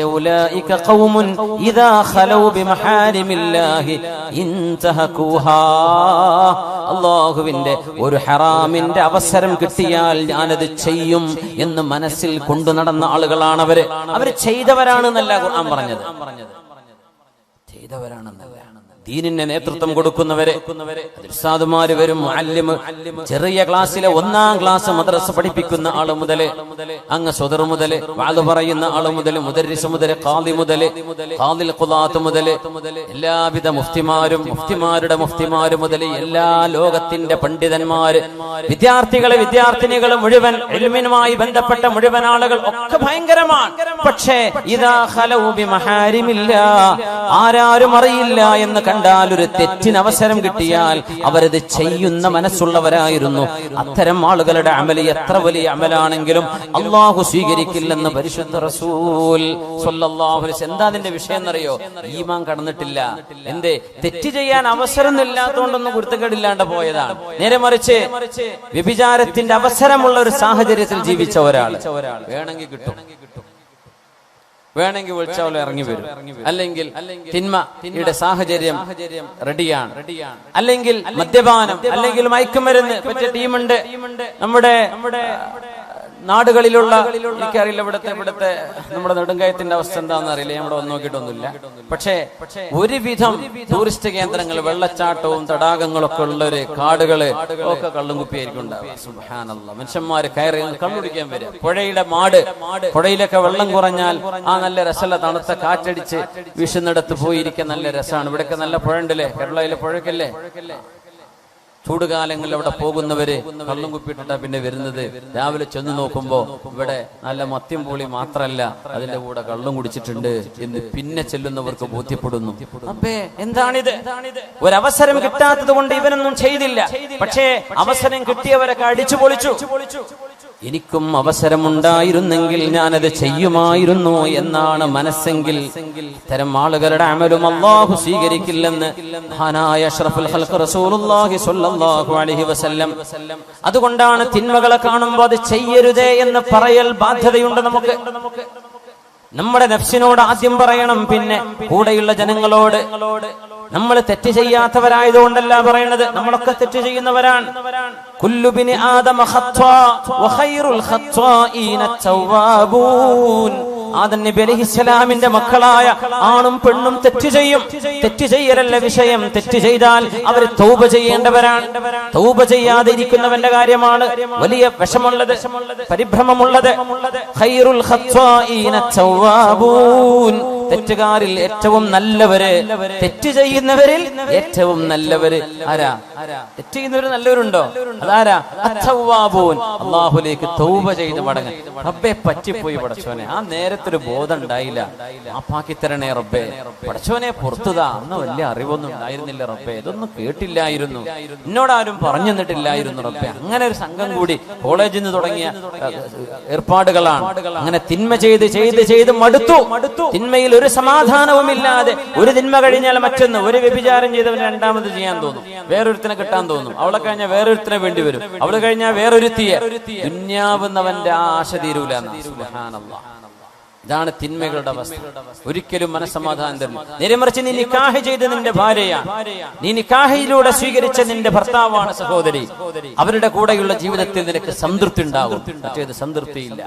أولئك قوم إذا خلوا بمحارم الله انتهكوها. അല്ലാഹുവിന്റെ ഒരു ഹറാമിന്റെ അവസരം കിട്ടിയാൽ ഞാനത് ചെയ്യും എന്ന് മനസ്സിൽ കൊണ്ടു നടന്ന ആളുകളാണ് അവര്. അവര് ചെയ്തവരാണെന്നല്ല ഖുർആൻ പറഞ്ഞത്. ചെയ്തവരാണെന്നല്ല. ദീനിന് നേതൃത്വം കൊടുക്കുന്നവരെ, ഉസ്താദുമാര് വരും, മുഅല്ലിം, ചെറിയ ക്ലാസ്സിലെ 1-ാം ക്ലാസ് മദ്രസ പഠിപ്പിക്കുന്ന ആള് മുതല്, അങ്ങ് സ്വദർ മുതല്, വാദ് പറയുന്ന ആള് മുതല്, മുദർരിസ് മുതല്, ഖാദി മുതല്, ഖാദിൽ ഖുദാത്ത് മുതല്, എല്ലാവിധ മുഫ്തിമാരുടെ മുഫ്തിമാര് മുതല്, എല്ലാ ലോകത്തിന്റെ പണ്ഡിതന്മാര്, വിദ്യാർത്ഥിനികള് മുഴുവൻ, ഇൽമിനുമായി ബന്ധപ്പെട്ട മുഴുവൻ ആളുകൾ ഒക്കെ ഭയങ്കരമാണ്. പക്ഷേ ഇദാ ഖലൗ ബിമഹാരിമില്ലാ, ആരാരും അറിയില്ല എന്ന് കണ്ടാൽ, ഒരു തെറ്റിന് അവസരം കിട്ടിയാൽ അവരത് ചെയ്യുന്ന മനസ്സുള്ളവരായിരുന്നു. അത്തരം ആളുകളുടെ അമല് എത്ര വലിയ അമലാണെങ്കിലും അല്ലാഹു സ്വീകരിക്കില്ലെന്ന് പരിശുദ്ധ റസൂൽ സ്വല്ലല്ലാഹു അലൈഹി വസല്ലം. എന്താ അതിന്റെ വിഷയം എന്നറിയോ? ഈമാൻ കടന്നിട്ടില്ല. എന്തേ? തെറ്റ് ചെയ്യാൻ അവസരം ഇല്ലാത്തതുകൊണ്ടൊന്നും കുരുത്തക്കേടില്ലാണ്ട് പോയതാണ്. നേരെ മറിച്ച് വ്യഭിചാരത്തിന്റെ അവസരമുള്ള ഒരു സാഹചര്യത്തിൽ ജീവിച്ച ഒരാൾ വേണമെങ്കിൽ കിട്ടും, വേണമെങ്കിൽ വിളിച്ചാൽ ഇറങ്ങി വരും. അല്ലെങ്കിൽ തിന്മയുടെ സാഹചര്യം റെഡിയാണ്. അല്ലെങ്കിൽ മദ്യപാനം, അല്ലെങ്കിൽ മയക്കുമരുന്ന് പറ്റിയ ടീമുണ്ട് നമ്മുടെ നാടുകളിലുള്ള. എനിക്കറിയില്ല ഇവിടുത്തെ നമ്മുടെ നെടുങ്കയത്തിന്റെ അവസ്ഥ എന്താണെന്ന് അറിയില്ല, നമ്മുടെ ഒന്നും നോക്കിയിട്ടൊന്നുമില്ല. പക്ഷേ ഒരുവിധം ടൂറിസ്റ്റ് കേന്ദ്രങ്ങൾ, വെള്ളച്ചാട്ടവും തടാകങ്ങളൊക്കെ ഉള്ളൊരു കാടുകള് ഒക്കെ കള്ളും കുപ്പിയായിരിക്കും ഉണ്ടാവുക. സുബ്ഹാനല്ലാഹ്. മനുഷ്യന്മാര് കയറി കള്ളുടിക്കാൻ വരും. പുഴയിലൊക്കെ വെള്ളം കുറഞ്ഞാൽ ആ നല്ല രസമുള്ള തണുത്ത കാറ്റടിച്ച് വീശുന്നിടത്ത് പോയിരിക്കാൻ നല്ല രസമാണ്. ഇവിടെയൊക്കെ നല്ല പുഴ ഉണ്ടല്ലേ, കേരളയിലെ പുഴക്കല്ലേ. ചൂടുകാലങ്ങളിൽ അവിടെ പോകുന്നവര് കള്ളും കുപ്പിയിട്ടാ പിന്നെ വരുന്നത്. രാവിലെ ചെന്ന് നോക്കുമ്പോ ഇവിടെ നല്ല മദ്യം പൊളി മാത്രല്ല, അതിന്റെ കൂടെ കള്ളും കുടിച്ചിട്ടുണ്ട് എന്ന് പിന്നെ ചെല്ലുന്നവർക്ക് ബോധ്യപ്പെടുന്നു. അപ്പേ എന്താണിത്? ഒരവസരം കിട്ടാത്തത് കൊണ്ട് ഇവനൊന്നും ചെയ്തില്ല. പക്ഷേ അവസരം കിട്ടിയവരൊക്കെ അടിച്ചു പൊളിച്ചു. എനിക്കും അവസരമുണ്ടായിരുന്നെങ്കിൽ ഞാനത് ചെയ്യുമായിരുന്നു എന്നാണ് മനസ്സെങ്കിൽ ഇത്തരം ആളുകളുടെ അമലും അല്ലാഹു സ്വീകരിക്കില്ലെന്ന് മഹാനായ അഷ്റഫുൽ ഖൽഖ് റസൂലുള്ളാഹി സ്വല്ലല്ലാഹു അലൈഹി വസല്ലം. അതുകൊണ്ടാണ് തിന്മകളെ കാണുമ്പോൾ അത് ചെയ്യരുതേ എന്ന് പറയൽ ബാധ്യതയുണ്ട് നമുക്ക്. നമ്മുടെ നഫ്സിനോട് ആദ്യം പറയണം, പിന്നെ കൂടെയുള്ള ജനങ്ങളോട്. നമ്മൾ തെറ്റ് ചെയ്യാത്തവരായതുകൊണ്ടല്ല പറയുന്നത്, നമ്മളൊക്കെ തെറ്റ് ചെയ്യുന്നവരാണ്. കുല്ലു ബിനി ആദമ ഖത്വാ വഖൈറുൽ ഖത്വാഈന തവ്വാബൂൻ. ആദം നബി അലൈഹിസ്സലാമിന്റെ മക്കളായ ആണും പെണ്ണും തെറ്റ് ചെയ്യും. തെറ്റ് ചെയ്യലല്ല വിഷയം. തെറ്റ് ചെയ്താൽ അവർ തൗബ ചെയ്യേണ്ടവരാണ്. തൗബ ചെയ്യാതെ ഇരിക്കുന്നവന്റെ കാര്യമാണ് വലിയ വിഷമുള്ളത്, പരിഭ്രമമുള്ളത്. ഖൈറുൽ ഖത്വാഈന തവ്വാബൂൻ. തെറ്റുകാരിൽ ഏറ്റവും നല്ലവര്, തെറ്റ് ചെയ്യുന്നവരിൽ ഏറ്റവും നല്ലവര് ആരാ? തെറ്റ് ചെയ്യുന്നവര് നല്ലവരുണ്ടോ? അതാരാ? അത്തവ്വാബൂൻ. അല്ലാഹുവിലേക്ക് തൗബ ചെയ്ത് മടങ്ങാൻ. റബ്ബേ പറ്റിപ്പോയി പടച്ചോനെ, ആ നേരത്തൊരു ബോധം ഉണ്ടായില്ല, മാപ്പാക്കി തരണേ റബ്ബേ. പടച്ചോനെ പുറത്തുതാ, അന്ന് വലിയ അറിവൊന്നും ഉണ്ടായിരുന്നില്ല റബ്ബേ, ഇതൊന്നും കേട്ടില്ലായിരുന്നു, എന്നോടാരും പറഞ്ഞു തന്നിട്ടില്ലായിരുന്നു റബ്ബേ. അങ്ങനെ ഒരു സംഘം കൂടി കോളേജിൽ നിന്ന് തുടങ്ങിയ ഏർപ്പാടുകളാണ്. അങ്ങനെ തിന്മ ചെയ്ത് ചെയ്ത് ചെയ്ത് മടുത്തു. തിന്മയിൽ ഒരു സമാധാനവുമില്ലാതെ ഒരു തിന്മ കഴിഞ്ഞാൽ മറ്റൊന്ന്. ഒരു വ്യഭിചാരം ചെയ്തവന് രണ്ടാമത് ചെയ്യാൻ തോന്നും, വേറൊരുത്തിനെ കിട്ടാൻ തോന്നും. അവളെ കഴിഞ്ഞാൽ വേറൊരുത്തിനെ വേണ്ടി വരും, അവള് കഴിഞ്ഞാൽ വേറൊരുത്തിയെ. ദുന്യാവുന്നവന്റെ ആശ തീരൂല. സുബ്ഹാനല്ലാഹ്. ഇതാണ് തിന്മകളുടെ അവസ്ഥ. ഒരിക്കലും മനസ്സമാധാനം തരില്ല. നേരെമറിച്ച് നീ നിക്കാഹ് ചെയ്ത് നിന്റെ ഭാര്യയാണ്, നീ നിക്കാഹിലൂടെ സ്വീകരിച്ച നിന്റെ ഭർത്താവാണ് സഹോദരി, അവരുടെ കൂടെയുള്ള ജീവിതത്തിൽ നിനക്ക് സംതൃപ്തി ഉണ്ടാകും. മറ്റേത് സംതൃപ്തിയില്ല.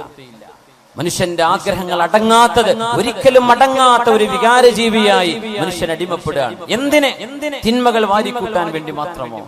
മനുഷ്യന്റെ ആഗ്രഹങ്ങൾ അടങ്ങാത്തത്, ഒരിക്കലും അടങ്ങാത്ത ഒരു വികാരജീവിയായി മനുഷ്യൻ അടിമപ്പെടുകയാണ്. എന്തിന്? തിന്മകൾ വാരിക്കൂട്ടാൻ വേണ്ടി മാത്രമോ?